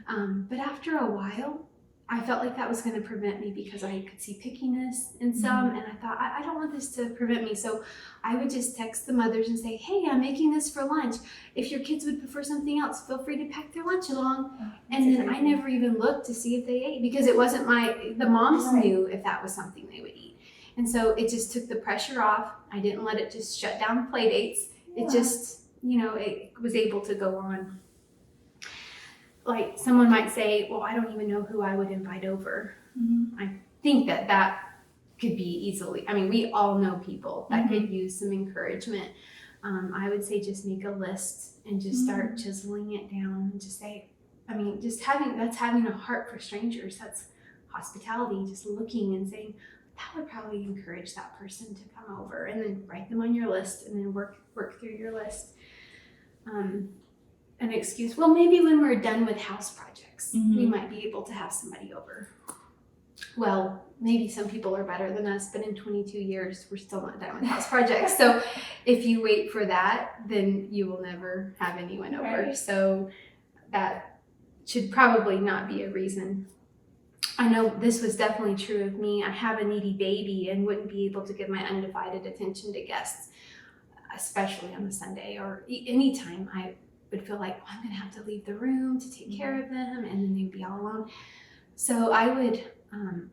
[SPEAKER 2] But after a while, I felt like that was going to prevent me because I could see pickiness in some, and I thought, I don't want this to prevent me. So I would just text the mothers and say, hey, I'm making this for lunch. If your kids would prefer something else, feel free to pack their lunch along. And then I never even looked to see if they ate, because it wasn't the moms knew if that was something they would eat. And so it just took the pressure off. I didn't let it just shut down play dates. It just, it was able to go on. Like, someone might say, well, I don't even know who I would invite over. I think that could be easily, we all know people that could use some encouragement. I would say just make a list and just start chiseling it down and just say, that's having a heart for strangers. That's hospitality, just looking and saying, that would probably encourage that person to come over, and then write them on your list and then work through your list. An excuse, well, maybe when we're done with house projects, we might be able to have somebody over. Well, maybe some people are better than us, but in 22 years, we're still not done with house projects. So if you wait for that, then you will never have anyone over. So that should probably not be a reason. I know this was definitely true of me. I have a needy baby and wouldn't be able to give my undivided attention to guests, especially on a Sunday or anytime. I would feel like, I'm going to have to leave the room to take care of them, and then they'd be all alone. So I would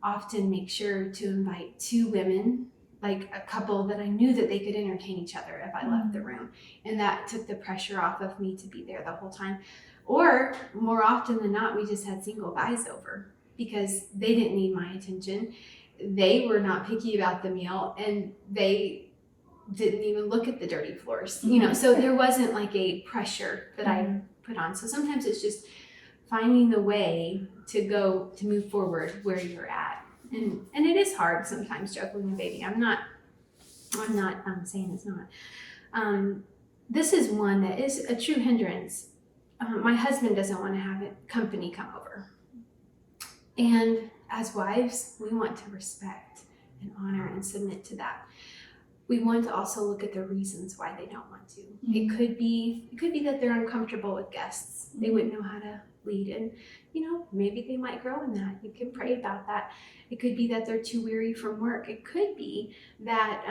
[SPEAKER 2] often make sure to invite two women, like a couple that I knew that they could entertain each other if I left the room. And that took the pressure off of me to be there the whole time. Or more often than not, we just had single guys over, because they didn't need my attention. They were not picky about the meal, and they didn't even look at the dirty floors, so there wasn't like a pressure that I put on. So sometimes it's just finding the way to move forward where you're at. And it is hard sometimes juggling a baby. I'm not saying it's not. This is one that is a true hindrance. My husband doesn't want to have company come over. And as wives, we want to respect and honor and submit to that. we want to also look at the reasons why they don't want to.
[SPEAKER 1] Mm-hmm.
[SPEAKER 2] It could be that they're uncomfortable with guests. They wouldn't know how to lead, and maybe they might grow in that. You can pray about that. It could be that they're too weary from work. It could be that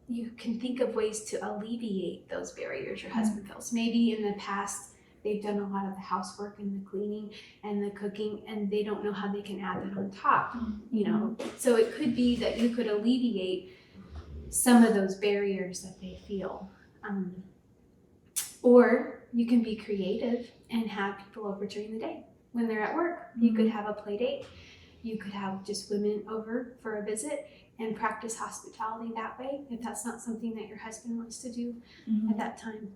[SPEAKER 2] you can think of ways to alleviate those barriers your husband feels. Maybe in the past they've done a lot of the housework and the cleaning and the cooking, and they don't know how they can add that on top. So it could be that you could alleviate some of those barriers that they feel. Or you can be creative and have people over during the day when they're at work. You could have a play date. You could have just women over for a visit and practice hospitality that way, if that's not something that your husband wants to do at that time.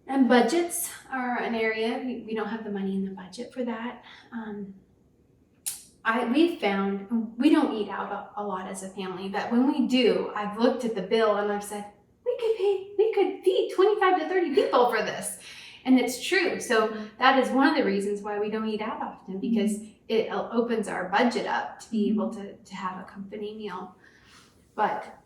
[SPEAKER 2] And budgets are an area. We don't have the money in the budget for that. We've found we don't eat out a lot as a family, but when we do, I've looked at the bill and I've said, we could feed 25 to 30 people for this. And it's true. So that is one of the reasons why we don't eat out often, because it opens our budget up to be able to have a company meal. But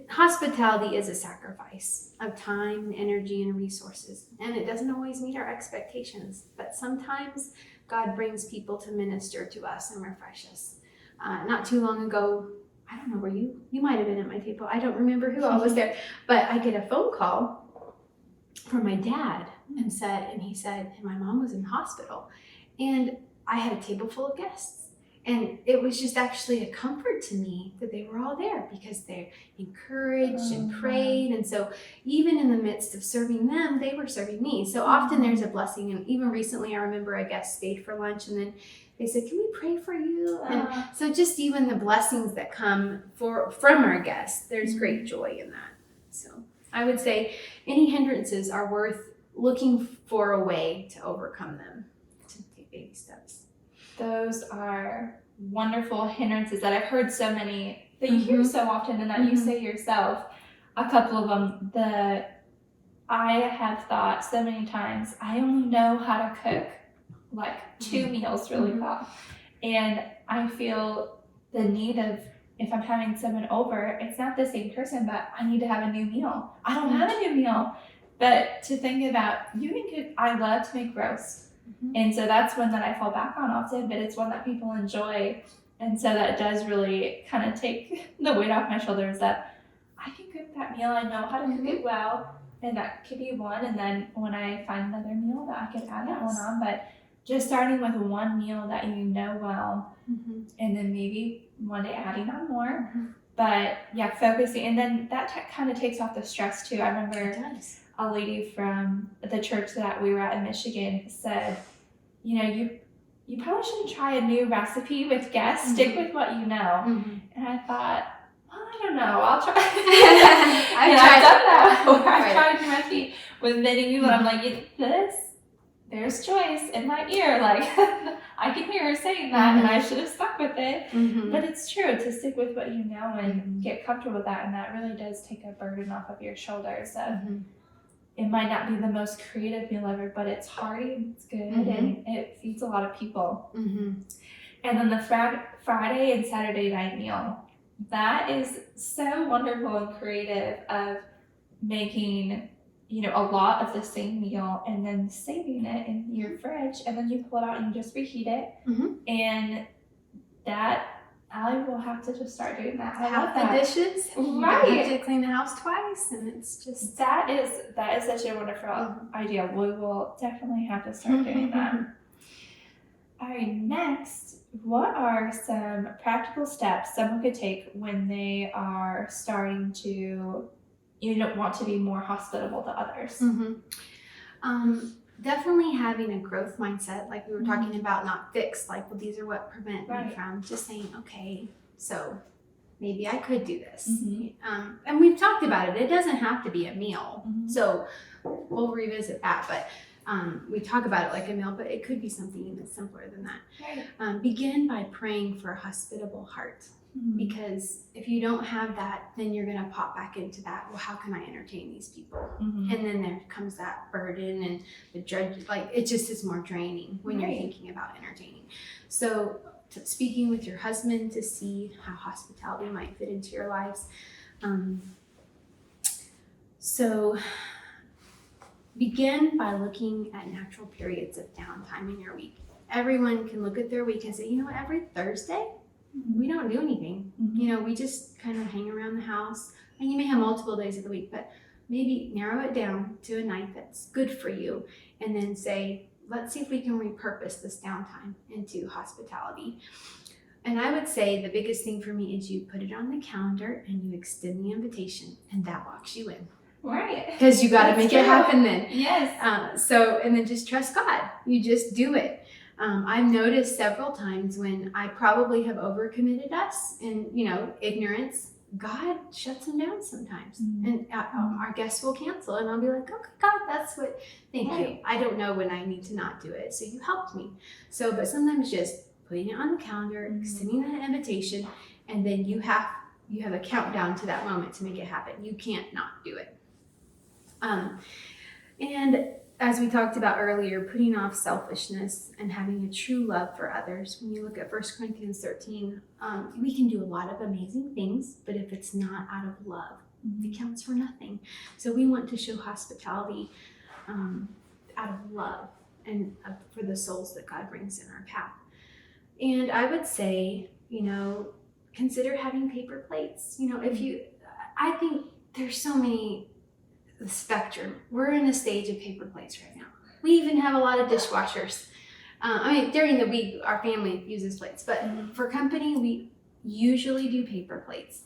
[SPEAKER 2] hospitality is a sacrifice of time, energy, and resources. And it doesn't always meet our expectations. But sometimes God brings people to minister to us and refresh us. Not too long ago, I don't know where you might have been at my table. I don't remember who all was there. But I get a phone call from my dad and he said, and my mom was in the hospital. And I had a table full of guests. And it was just actually a comfort to me that they were all there, because they're encouraged and prayed. And so even in the midst of serving them, they were serving me. So often there's a blessing. And even recently, I remember a guest stayed for lunch, and then they said, can we pray for you? And so just even the blessings that come from our guests, there's great joy in that. So I would say any hindrances are worth looking for a way to overcome them, to take baby steps.
[SPEAKER 1] Those are wonderful hindrances that I've heard so many that you hear so often, and that you say yourself. A couple of them that I have thought so many times, I only know how to cook like 2 meals really well. And I feel the need of, if I'm having someone over, it's not the same person, but I need to have a new meal. I don't have a new meal. But to think about, I love to make roast. And so that's one that I fall back on often, but it's one that people enjoy. And so that does really kind of take the weight off my shoulders, that I can cook that meal. I know how to cook it well. And that could be one. And then when I find another meal, that I could add that one on. But just starting with one meal that you know well, and then maybe one day adding on more. But yeah, focusing. And then that kind of takes off the stress too. I remember a lady from the church that we were at in Michigan said, you probably shouldn't try a new recipe with guests. Stick with what you know. And I thought, well, I don't know. I'll try. I've done that. I've tried a new recipe with many people, and I'm like, there's choice in my ear. Like, I can hear her saying that, and I should have stuck with it. But it's true, to stick with what you know and get comfortable with that. And that really does take a burden off of your shoulders. It might not be the most creative meal ever, but it's hearty, it's good, and it feeds a lot of people. And then the Friday and Saturday night meal, that is so wonderful and creative, of making a lot of the same meal and then saving it in your fridge, and then you pull it out and you just reheat it. And that, I will have to just start doing that. I love that.
[SPEAKER 2] The dishes.
[SPEAKER 1] Right.
[SPEAKER 2] You have to clean the house twice, and it's just...
[SPEAKER 1] That is such a wonderful idea. We will definitely have to start doing that. All right, next, what are some practical steps someone could take when they are starting to want to be more hospitable to others?
[SPEAKER 2] Definitely having a growth mindset, like we were talking about, not fixed, like, well, these are what prevent me from. Just saying, okay, so maybe I could do this. And we've talked about it. It doesn't have to be a meal. So we'll revisit that. But we talk about it like a meal, but it could be something even simpler than that. Begin by praying for a hospitable heart. Because if you don't have that, then you're going to pop back into that, well, how can I entertain these people? And then there comes that burden and the dread, like, it just is more draining when you're thinking about entertaining. So speaking with your husband to see how hospitality might fit into your lives. So begin by looking at natural periods of downtime in your week. Everyone can look at their week and say, you know what, every Thursday, we don't do anything. We just kind of hang around the house. And you may have multiple days of the week, but maybe narrow it down to a night that's good for you. And then say, let's see if we can repurpose this downtime into hospitality. And I would say the biggest thing for me is you put it on the calendar and you extend the invitation, and that locks you in.
[SPEAKER 1] Right.
[SPEAKER 2] Because you got to make it happen then.
[SPEAKER 1] Yes.
[SPEAKER 2] And then just trust God. You just do it. I've noticed several times when I probably have overcommitted us in, ignorance, God shuts them down sometimes. And our guests will cancel, and I'll be like, okay, God, thank you. I don't know when I need to not do it. So you helped me. But sometimes just putting it on the calendar, extending that invitation, and then you have a countdown to that moment to make it happen. You can't not do it. And as we talked about earlier, putting off selfishness and having a true love for others. When you look at 1 Corinthians 13, we can do a lot of amazing things, but if it's not out of love, it counts for nothing. So we want to show hospitality out of love and for the souls that God brings in our path. And I would say, consider having paper plates. I think there's so many. The spectrum. We're in a stage of paper plates right now. We even have a lot of dishwashers. During the week, our family uses plates, but for company, we usually do paper plates.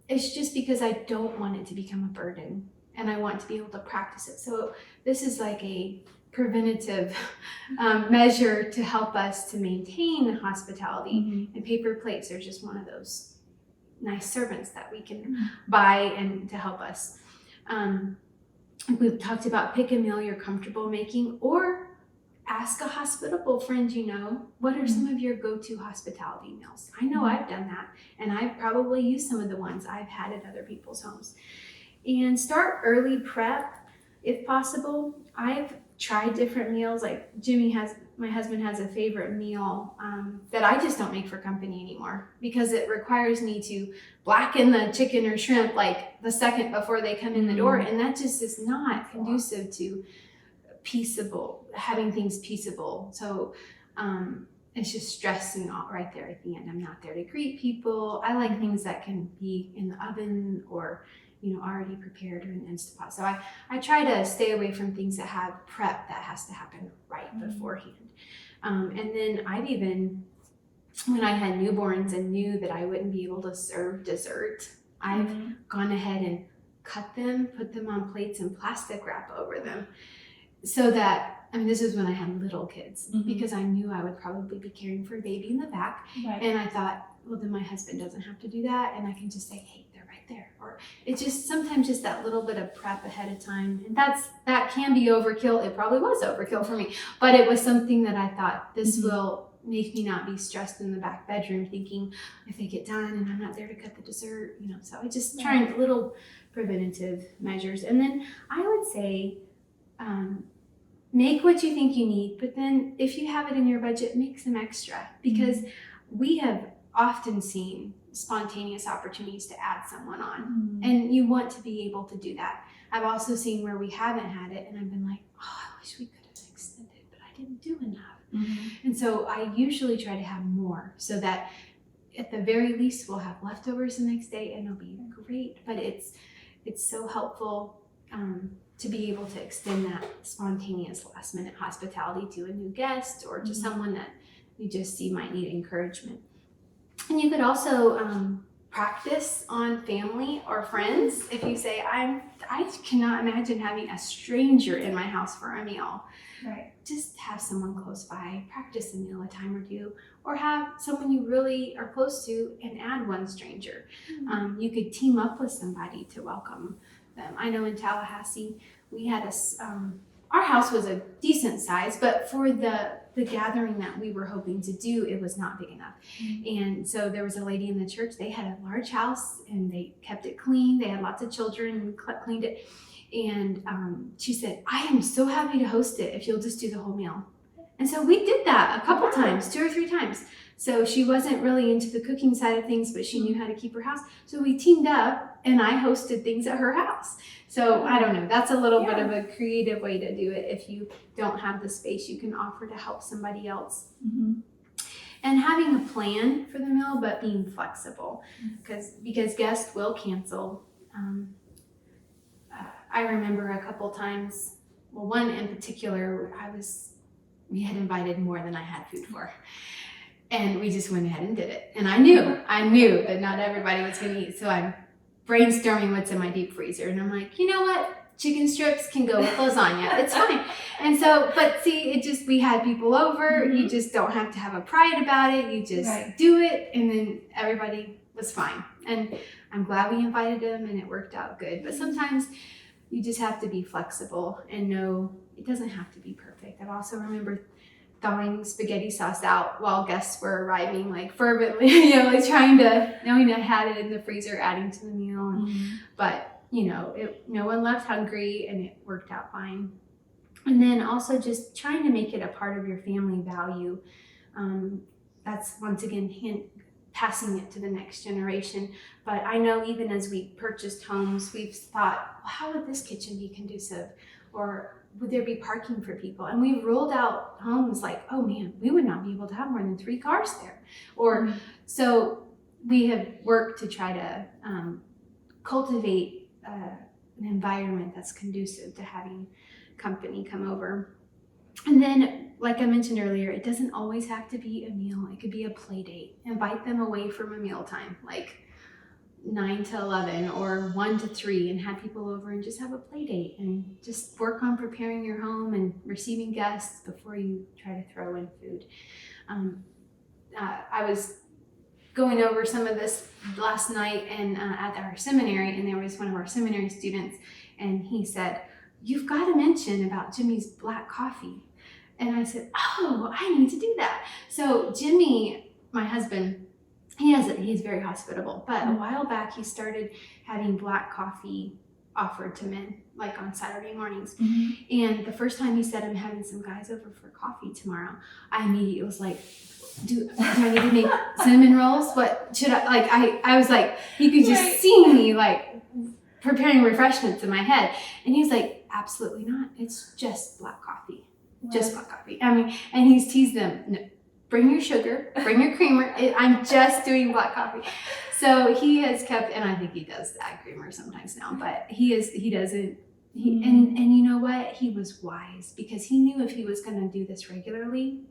[SPEAKER 2] It's just because I don't want it to become a burden, and I want to be able to practice it. So this is like a preventative measure to help us to maintain hospitality. And paper plates are just one of those nice servants that we can buy and to help us. We've talked about pick a meal you're comfortable making, or ask a hospitable friend what are some of your go-to hospitality meals. I know I've done that, and I've probably used some of the ones I've had at other people's homes. And start early prep if possible. I've tried different meals, like my husband has a favorite meal that I just don't make for company anymore, because it requires me to blacken the chicken or shrimp like the second before they come in the door, and that just is not conducive to having things peaceable. So it's just stressing out right there at the end. I'm not there to greet people. I like things that can be in the oven or already prepared or in Instant Pot. So I try to stay away from things that have prep that has to happen right beforehand. And then when I had newborns and knew that I wouldn't be able to serve dessert, I've gone ahead and cut them, put them on plates and plastic wrap over them. So that, this is when I had little kids, because I knew I would probably be caring for a baby in the back. Right. And I thought, well, then my husband doesn't have to do that, and I can just say, hey, they're right there. Or it's just sometimes just that little bit of prep ahead of time. And that can be overkill. It probably was overkill for me, but it was something that I thought this will make me not be stressed in the back bedroom thinking if they get done and I'm not there to cut the dessert, so I just trying little preventative measures. And then I would say, make what you think you need, but then if you have it in your budget, make some extra, because we have often seen spontaneous opportunities to add someone on, and you want to be able to do that. I've also seen where we haven't had it, and I've been like, oh, I wish we could have extended, but I didn't do enough. And so I usually try to have more, so that at the very least we'll have leftovers the next day, and it'll be great. But it's so helpful to be able to extend that spontaneous last minute hospitality to a new guest or to someone that you just see might need encouragement. And you could also practice on family or friends. If you say, I cannot imagine having a stranger in my house for a meal. Right. Just have someone close by, practice a meal a time or two, or have someone you really are close to and add one stranger. You could team up with somebody to welcome them. I know in Tallahassee, we had our house was a decent size, but for the gathering that we were hoping to do, it was not big enough. And so there was a lady in the church, they had a large house and they kept it clean. They had lots of children and cleaned it. And she said, I am so happy to host it if you'll just do the whole meal. And so we did that a couple times, 2 or 3 times. So she wasn't really into the cooking side of things, but she knew how to keep her house. So we teamed up and I hosted things at her house. So I don't know, that's a little bit of a creative way to do it. If you don't have the space, you can offer to help somebody else. And having a plan for the meal, but being flexible, because guests will cancel. I remember a couple times, well, one in particular, we had invited more than I had food for. And we just went ahead and did it. And I knew that not everybody was going to eat. So I'm brainstorming what's in my deep freezer. And I'm like, you know what? Chicken strips can go with lasagna. It's fine. And so, but see, we had people over. You just don't have to have a pride about it. You just do it. And then everybody was fine. And I'm glad we invited them and it worked out good. But sometimes you just have to be flexible and know it doesn't have to be perfect. I also remember thawing spaghetti sauce out while guests were arriving, like fervently, like knowing I had it in the freezer, adding to the meal. But, no one left hungry and it worked out fine. And then also just trying to make it a part of your family value. That's once again, passing it to the next generation. But I know even as we purchased homes, we've thought, well, how would this kitchen be conducive? Or would there be parking for people? And we ruled out homes like, oh man, we would not be able to have more than 3 cars there. Or so we have worked to try to cultivate an environment that's conducive to having company come over. And then, like I mentioned earlier, it doesn't always have to be a meal. It could be a play date. Invite them away from a mealtime, like 9 to 11 or 1 to 3, and have people over and just have a play date and just work on preparing your home and receiving guests before you try to throw in food. I was going over some of this last night and at our seminary, and there was one of our seminary students, and he said, "You've got to mention about Jimmy's black coffee." And I said, "Oh, I need to do that." So Jimmy, my husband, he's very hospitable, but a while back he started having black coffee offered to men, like on Saturday mornings. And the first time he said, "I'm having some guys over for coffee tomorrow," I immediately was like, do I need to make cinnamon rolls? What should I was like, he could just see me like preparing refreshments in my head. And he's like, "Absolutely not. It's just black coffee. Just black coffee." I mean, and he's teased them, "No, bring your sugar, bring your creamer. I'm just doing black coffee." So he has kept, and I think he does add creamer sometimes now, but and you know what? He was wise, because he knew if he was going to do this regularly,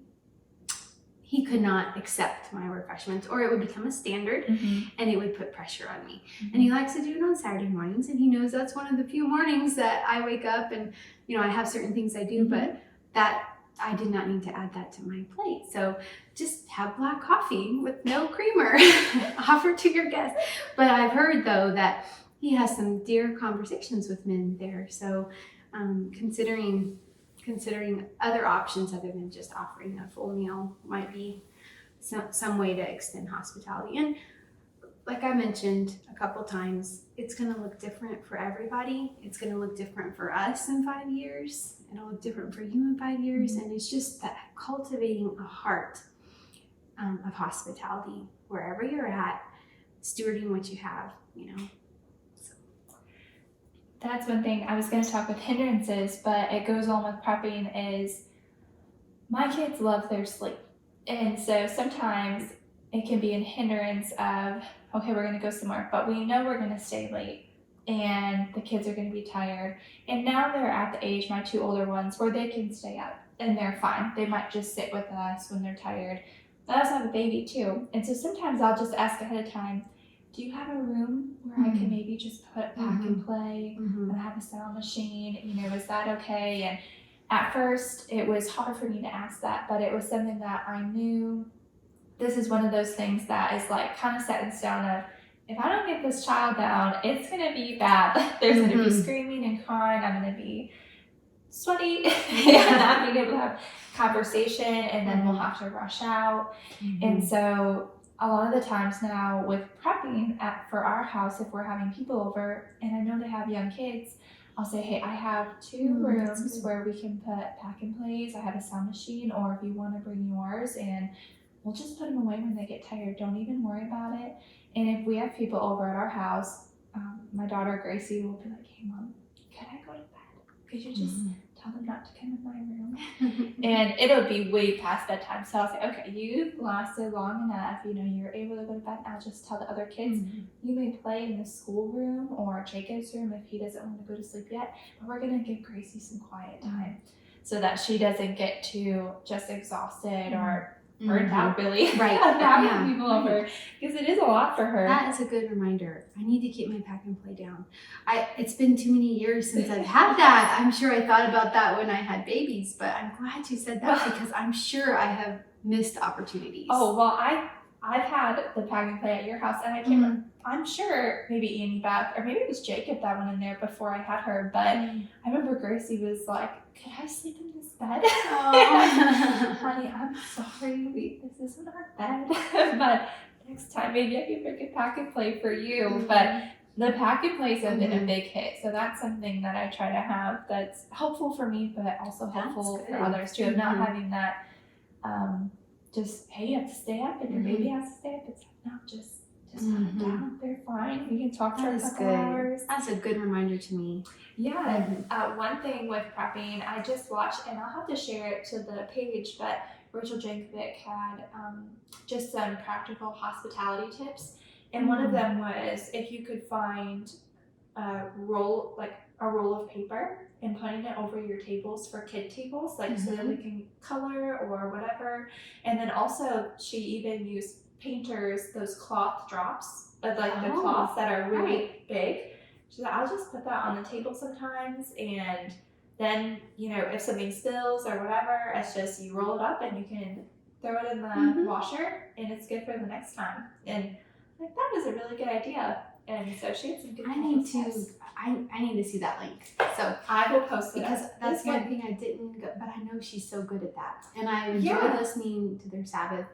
[SPEAKER 2] he could not accept my refreshments, or it would become a standard and it would put pressure on me. And he likes to do it on Saturday mornings, and he knows that's one of the few mornings that I wake up and, I have certain things I do, but that I did not need to add that to my plate. So just have black coffee with no creamer, offer to your guests. But I've heard though that he has some dear conversations with men there. So considering other options other than just offering a full meal might be some way to extend hospitality. And like I mentioned a couple times, it's going to look different for everybody. It's going to look different for us in 5 years. It'll look different for you in 5 years. And it's just that cultivating a heart of hospitality wherever you're at, stewarding what you have, So.
[SPEAKER 1] That's one thing I was going to talk with hindrances, but it goes on with prepping is my kids love their sleep. And so sometimes it can be a hindrance of, okay, we're going to go somewhere, but we know we're going to stay late and the kids are going to be tired. And now they're at the age, my 2 older ones, where they can stay up and they're fine. They might just sit with us when they're tired. But I also have a baby too. And so sometimes I'll just ask ahead of time, do you have a room where I can maybe just pack and play and have a sound machine? Is that okay? And at first it was hard for me to ask that, but it was something that I knew this is one of those things that is like kind of set in stone of, if I don't get this child down, it's going to be bad. There's going to be screaming and crying. I'm going to be sweaty and not being able to have conversation, and then we'll have to rush out. And so a lot of the times now with prepping for our house, if we're having people over and I know they have young kids, I'll say, hey, I have 2 rooms where we can put pack and plays. I have a sound machine, or if you want to bring yours, and we'll just put them away when they get tired. Don't even worry about it. And if we have people over at our house, my daughter Gracie will be like, hey mom, can I go to bed? Could you just tell them not to come in my room? And it'll be way past bedtime. So I'll say, okay, you've lasted long enough. You're able to go to bed. I'll just tell the other kids, you may play in the schoolroom or Jacob's room if he doesn't want to go to sleep yet. But we're going to give Gracie some quiet time so that she doesn't get too just exhausted or burnt out, really, of having people over, because it is a lot for her.
[SPEAKER 2] That is a good reminder. I need to keep my pack and play down. It's been too many years since I've had that. I'm sure I thought about that when I had babies, but I'm glad you said that because I'm sure I have missed opportunities.
[SPEAKER 1] Oh, well, I've had the pack and play at your house, and I can't remember. I'm sure maybe Annie Beth, or maybe it was Jacob that went in there before I had her, but I remember Gracie was like, could I sleep in this bed? Honey, I'm sorry, this isn't our bed. But next time, maybe I can make a pack and play for you. But the pack and plays have been a big hit. So that's something that I try to have that's helpful for me, but also helpful for others too, of not having that just, hey, you have to stay up and your baby has to stay up. It's like, no, just put them down. They're fine. We can talk for a couple hours.
[SPEAKER 2] That's a good reminder to me.
[SPEAKER 1] Yeah. One thing with prepping, I just watched, and I'll have to share it to the page, but Rachel Jankovic had just some practical hospitality tips. And one of them was if you could find a roll of paper and putting it over your tables for kid tables, like so that we can color or whatever. And then also she even used painters, those cloth drops of like the cloths that are really big. She said, I'll just put that on the table sometimes, and then, if something spills or whatever, it's just you roll it up and you can throw it in the washer and it's good for the next time. And like, that is a really good idea. And so she had some good tips.
[SPEAKER 2] I need to see that link. So
[SPEAKER 1] I will post it.
[SPEAKER 2] Because that's one thing I didn't go, but I know she's so good at that. And I enjoy listening to their Sabbath.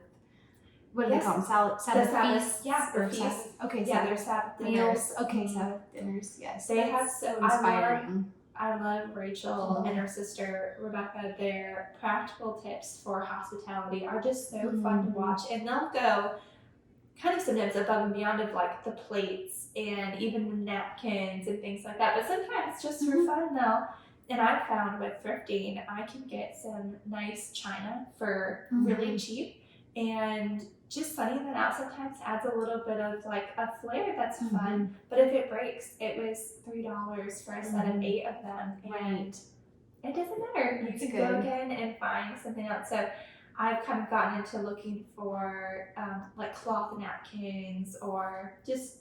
[SPEAKER 2] What do they call them? Sabbath feasts?
[SPEAKER 1] Yeah,
[SPEAKER 2] or
[SPEAKER 1] feasts.
[SPEAKER 2] Sabbath. Okay,
[SPEAKER 1] yeah, their Sabbath
[SPEAKER 2] meals. Okay, Sabbath dinners. Yes,
[SPEAKER 1] they have
[SPEAKER 2] so inspiring.
[SPEAKER 1] I love Rachel and her sister Rebecca. Their practical tips for hospitality are just so fun to watch, and they'll go kind of sometimes above and beyond of like the plates and even the napkins and things like that. But sometimes just for fun though. And I've found with thrifting, I can get some nice china for really cheap, and just sunning that out sometimes adds a little bit of like a flair that's fun. But if it breaks, it was $3 for a set of 8 of them, and it doesn't matter. You can go again and find something else. So I've kind of gotten into looking for like cloth napkins or just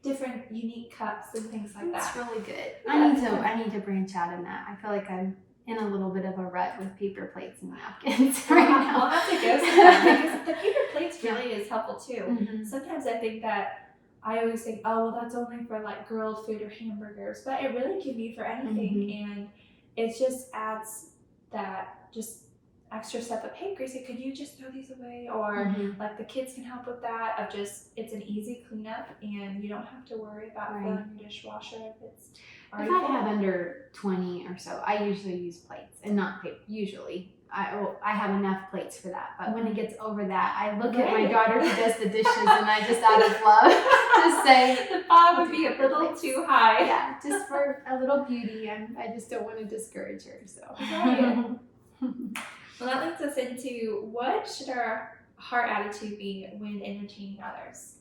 [SPEAKER 1] different unique cups and things like that.
[SPEAKER 2] That's really good. I need to branch out in that. I feel like I'm in a little bit of a rut with paper plates and napkins right now.
[SPEAKER 1] We'll have to go sometime because the paper plates really is helpful too. Sometimes I think that I always think, oh, well, that's only for like grilled food or hamburgers, but it really can be for anything, and it just adds that just extra step of, hey, Gracie, could you just throw these away? Or like the kids can help with that, of just, it's an easy cleanup and you don't have to worry about filling your dishwasher if it's already
[SPEAKER 2] If I have under 20 or so, I usually use plates and not paper. Usually I have enough plates for that, but when it gets over that, I look at my daughter who does the dishes and I just out of love just say
[SPEAKER 1] the bar would be a little too high.
[SPEAKER 2] Yeah, just for a little beauty, and I just don't want to discourage her. So
[SPEAKER 1] Well, that leads us into what should our heart attitude be when entertaining others?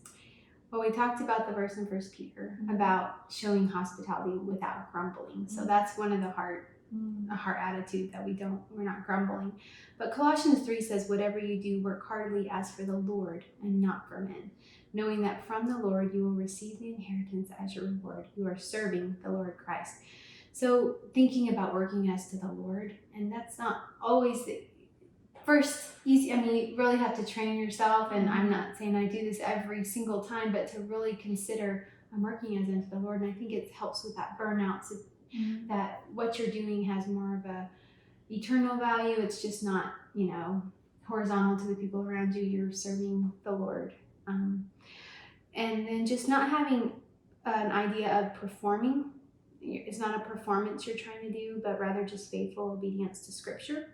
[SPEAKER 2] Well, we talked about the verse in 1 Peter about showing hospitality without grumbling. So that's one of the heart attitude that we're not grumbling. But Colossians 3 says, whatever you do, work heartily as for the Lord and not for men, knowing that from the Lord you will receive the inheritance as your reward. You are serving the Lord Christ. So thinking about working as to the Lord, and that's not always the first easy. I mean, you really have to train yourself, and I'm not saying I do this every single time, but to really consider I'm working as unto the Lord, and I think it helps with that burnout, so that what you're doing has more of a eternal value. It's just not, horizontal to the people around you. You're serving the Lord. And then just not having an idea of performing. It's not a performance you're trying to do, but rather just faithful obedience to Scripture.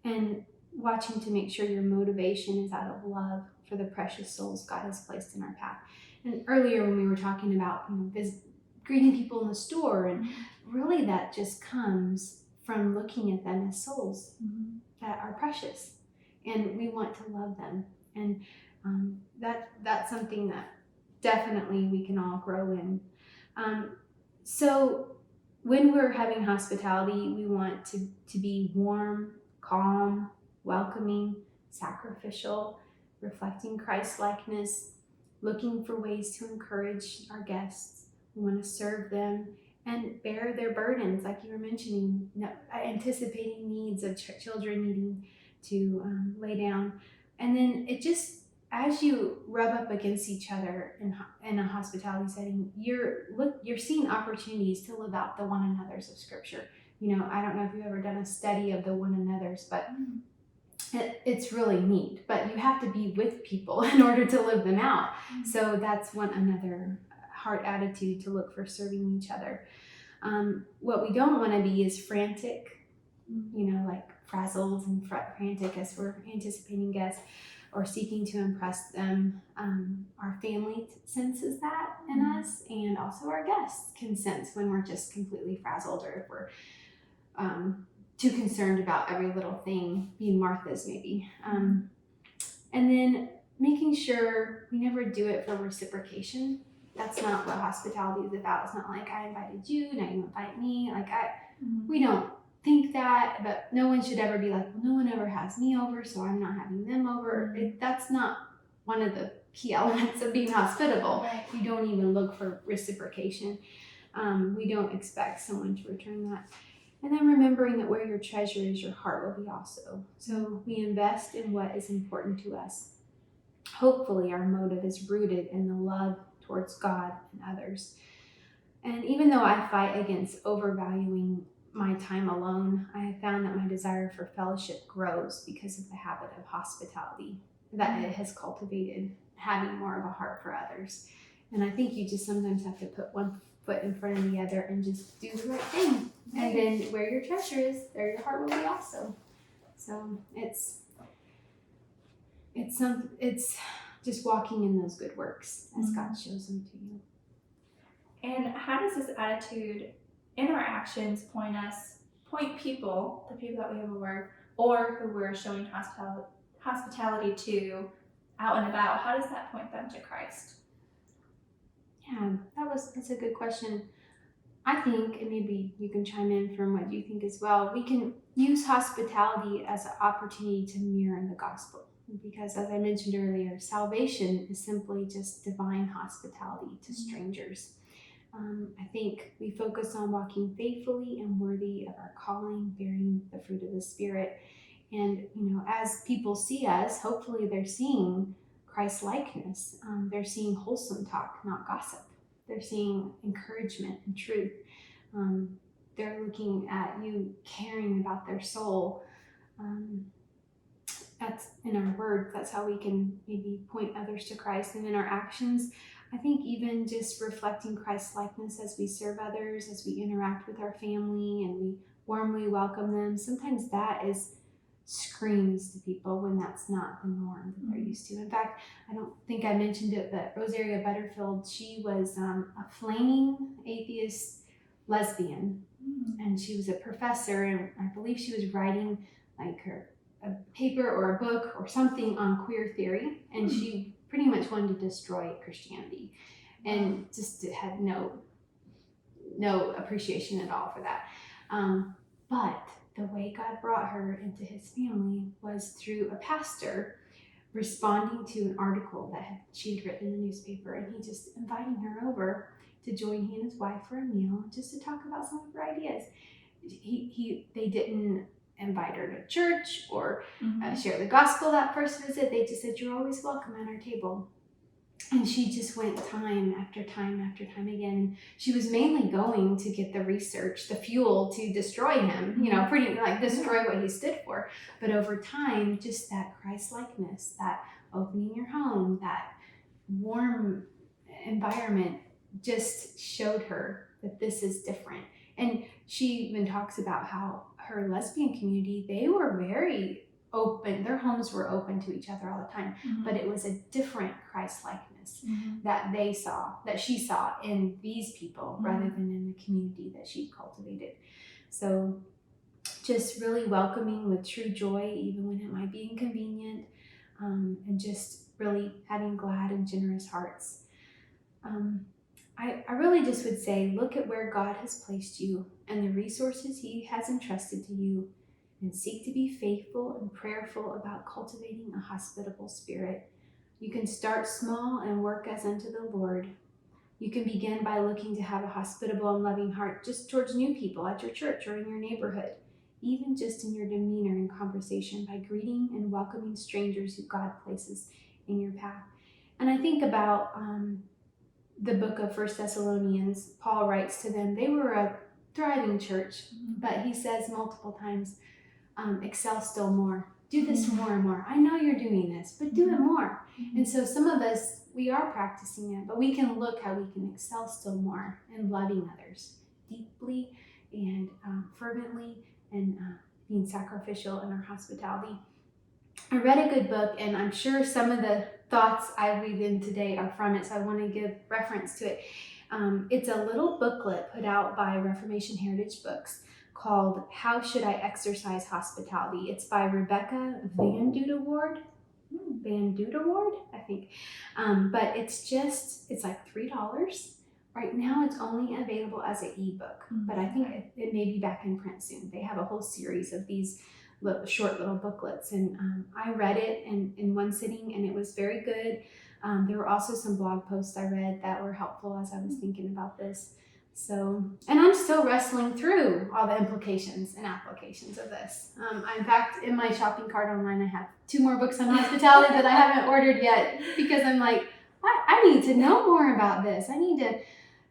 [SPEAKER 2] And watching to make sure your motivation is out of love for the precious souls God has placed in our path. And earlier when we were talking about, greeting people in the store, and really that just comes from looking at them as souls that are precious, and we want to love them. And that's something that definitely we can all grow in. So when we're having hospitality, we want to be warm, calm, welcoming, sacrificial, reflecting Christ-likeness, looking for ways to encourage our guests. We want to serve them and bear their burdens, like you were mentioning, anticipating needs of children needing to lay down. And then it just, as you rub up against each other in a hospitality setting, you're seeing opportunities to live out the one another's of Scripture. I don't know if you've ever done a study of the one another's, but it's really neat. But you have to be with people in order to live them out. So that's another heart attitude, to look for serving each other. What we don't want to be is frantic, like frazzled and frantic as we're anticipating guests or seeking to impress them. Our family senses that in us, and also our guests can sense when we're just completely frazzled, or if we're too concerned about every little thing, being Martha's maybe. And then making sure we never do it for reciprocation. That's not what hospitality is about. It's not like, I invited you, now you invite me. We don't think that, but no one should ever be like, well, no one ever has me over, so I'm not having them over. That's not one of the key elements of being hospitable.
[SPEAKER 1] Right.
[SPEAKER 2] You don't even look for reciprocation. We don't expect someone to return that. And then remembering that where your treasure is, your heart will be also. So we invest in what is important to us. Hopefully our motive is rooted in the love towards God and others. And even though I fight against overvaluing my time alone, I have found that my desire for fellowship grows because of the habit of hospitality that it has cultivated, having more of a heart for others. And I think you just sometimes have to put one foot in front of the other and just do the right thing. And then where your treasure is, there your heart will be also. So it's just walking in those good works as God shows them to you.
[SPEAKER 1] And how does this attitude in our actions point people, the people that we have over, or who we're showing hospitality to out and about, how does that point them to Christ?
[SPEAKER 2] Yeah, that's a good question. I think, and maybe you can chime in from what you think as well, we can use hospitality as an opportunity to mirror the gospel. Because as I mentioned earlier, salvation is simply just divine hospitality to strangers. I think we focus on walking faithfully and worthy of our calling, bearing the fruit of the Spirit. And, as people see us, hopefully they're seeing Christ-likeness. They're seeing wholesome talk, not gossip. They're seeing encouragement and truth. They're looking at you caring about their soul. That's in our words. That's how we can maybe point others to Christ. And in our actions, I think even just reflecting Christ-likeness as we serve others, as we interact with our family and we warmly welcome them, sometimes that screams to people when that's not the norm that they're used to. In fact, I don't think I mentioned it, but Rosaria Butterfield, she was a flaming atheist lesbian, and she was a professor, and I believe she was writing a paper or a book or something on queer theory, and she pretty much wanted to destroy Christianity, and just had no appreciation at all for that. But the way God brought her into his family was through a pastor responding to an article that she had written in the newspaper, and he just inviting her over to join he and his wife for a meal, just to talk about some of her ideas. They didn't invite her to church or share the gospel that first visit. They just said, "You're always welcome at our table." And she just went time after time after time again. She was mainly going to get the research, the fuel to destroy him, pretty destroy what he stood for. But over time, just that Christ-likeness, that opening your home, that warm environment just showed her that this is different. And she even talks about how her lesbian community, they were very open. Their homes were open to each other all the time, but it was a different Christ-likeness that she saw in these people rather than in the community that she cultivated. So just really welcoming with true joy, even when it might be inconvenient, and just really having glad and generous hearts. I really just would say, look at where God has placed you and the resources He has entrusted to you, and seek to be faithful and prayerful about cultivating a hospitable spirit. You can start small and work as unto the Lord. You can begin by looking to have a hospitable and loving heart just towards new people at your church or in your neighborhood, even just in your demeanor and conversation, by greeting and welcoming strangers who God places in your path. And I think about the book of 1 Thessalonians. Paul writes to them. They were a thriving church, but he says multiple times, excel still more. Do this more and more. I know you're doing this, but do it more. And so some of us, we are practicing it, but we can look how we can excel still more in loving others deeply and fervently, and being sacrificial in our hospitality. I read a good book, and I'm sure some of the thoughts I weave in today are from it, so I want to give reference to it. It's a little booklet put out by Reformation Heritage Books called How Should I Exercise Hospitality? It's by Rebecca Van Dudeward, I think. But it's like $3. Right now it's only available as an ebook, but I think it may be back in print soon. They have a whole series of these short little booklets, and I read it in one sitting, and it was very good. There were also some blog posts I read that were helpful as I was thinking about this. So, and I'm still wrestling through all the implications and applications of this. In fact, in my shopping cart online, I have 2 more books on hospitality that I haven't ordered yet, because I'm like, I need to know more about this. I need to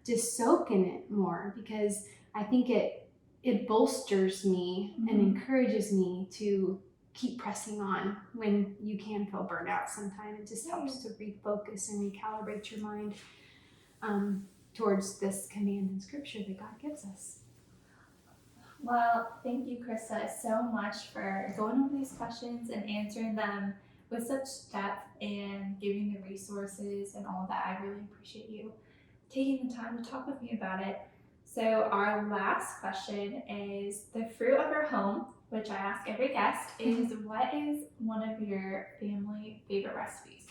[SPEAKER 2] just soak in it more, because I think it bolsters me and encourages me to keep pressing on when you can feel burnout sometime. It just helps to refocus and recalibrate your mind towards this command in Scripture that God gives us.
[SPEAKER 1] Well, thank you, Krista, so much for going over these questions and answering them with such depth and giving the resources and all that. I really appreciate you taking the time to talk with me about it. So our last question is the fruit of your home, which I ask every guest, is what is one of your family favorite recipes?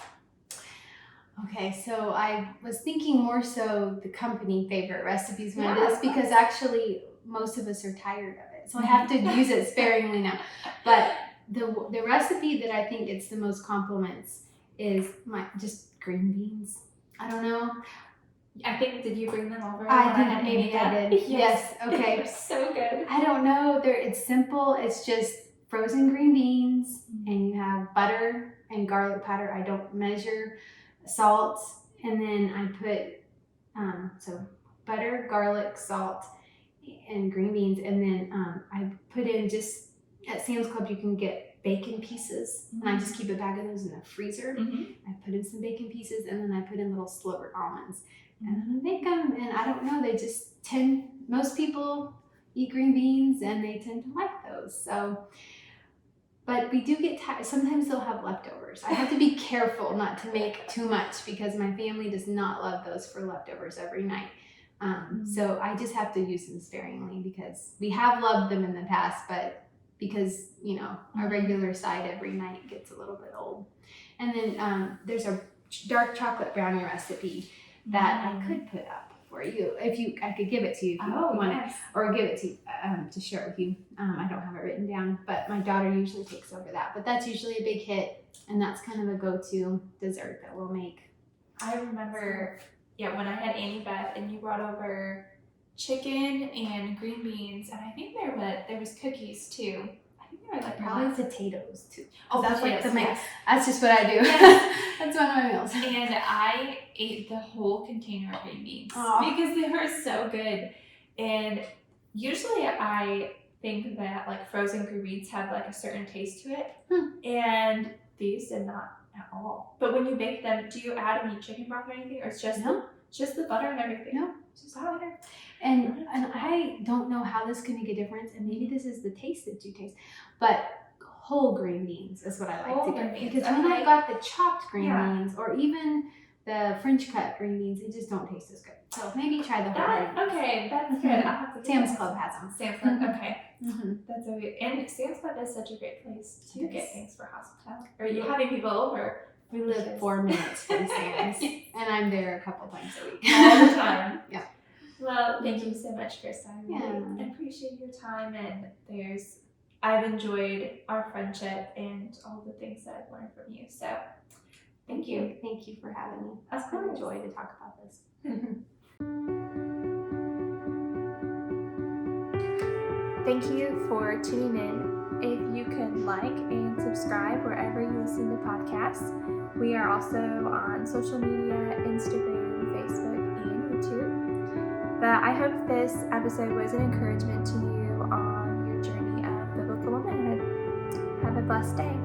[SPEAKER 2] Okay, so I was thinking more so the company favorite recipes when it is, because actually most of us are tired of it. So I have to use it sparingly now. But the recipe that I think gets the most compliments is just green beans. I don't know.
[SPEAKER 1] I think, did you bring them over?
[SPEAKER 2] I think maybe I did. Yes. Okay.
[SPEAKER 1] They're so good.
[SPEAKER 2] I don't know. It's simple. It's just frozen green beans, and you have butter and garlic powder. I don't measure salt, and then I put so butter, garlic, salt, and green beans, and then I put in, just at Sam's Club you can get bacon pieces, and I just keep a bag of those in the freezer. I put in some bacon pieces, and then I put in little slivered almonds. And then I make them, and I don't know, they just most people eat green beans, and they tend to like those. So, but we do get tired. Sometimes they'll have leftovers. I have to be careful not to make too much, because my family does not love those for leftovers every night. So I just have to use them sparingly, because we have loved them in the past, but because, our regular side every night gets a little bit old. And then there's a dark chocolate brownie recipe that I could put up for you. I could give it to you if you want it, or give it to you, to share it with you. I don't have it written down, but my daughter usually takes over that. But that's usually a big hit, and that's kind of a go-to dessert that we'll make.
[SPEAKER 1] I remember, when I had Annie Beth, and you brought over chicken and green beans, and I think there was cookies too. I think they were like
[SPEAKER 2] probably potatoes too.
[SPEAKER 1] Oh,
[SPEAKER 2] that's
[SPEAKER 1] potatoes,
[SPEAKER 2] like that's just what I do.
[SPEAKER 1] Yes.
[SPEAKER 2] That's one of my meals.
[SPEAKER 1] And I ate the whole container of green beans because they were so good. And usually I think that like frozen green beans have like a certain taste to it, and these did not at all. But when you bake them, do you add any chicken broth or anything, or it's just just the butter and everything?
[SPEAKER 2] No, just butter. And I don't know how this can make a difference, and maybe this is the taste that you taste, but whole green beans is what I like
[SPEAKER 1] Whole
[SPEAKER 2] to get.
[SPEAKER 1] green beans,
[SPEAKER 2] Because when I
[SPEAKER 1] okay.
[SPEAKER 2] got the chopped green
[SPEAKER 1] Yeah.
[SPEAKER 2] beans or even the French cut green beans, they just don't taste as good. So maybe try the whole green beans.
[SPEAKER 1] Okay, that's good. I'll have to
[SPEAKER 2] Sam's Club has them.
[SPEAKER 1] Sam's Club, okay.
[SPEAKER 2] Mm-hmm.
[SPEAKER 1] That's a good, and Sam's Club is such a great place to
[SPEAKER 2] Yes.
[SPEAKER 1] get things for hospitality. Are you having people over?
[SPEAKER 2] We live 4 minutes from Sam's, and I'm there a couple times a week.
[SPEAKER 1] All the time.
[SPEAKER 2] Yeah.
[SPEAKER 1] Well, thank you so much, Krista. I really appreciate your time, and I've enjoyed our friendship and all the things that I've learned from you. So, thank you.
[SPEAKER 2] Thank you for having me.
[SPEAKER 1] Of
[SPEAKER 2] It's been a
[SPEAKER 1] course.
[SPEAKER 2] joy to talk about this.
[SPEAKER 1] Thank you for tuning in. If you could like and subscribe wherever you listen to podcasts, we are also on social media, Instagram, Facebook, and YouTube. But I hope this episode was an encouragement to you on your journey of biblical womanhood. Have a blessed day.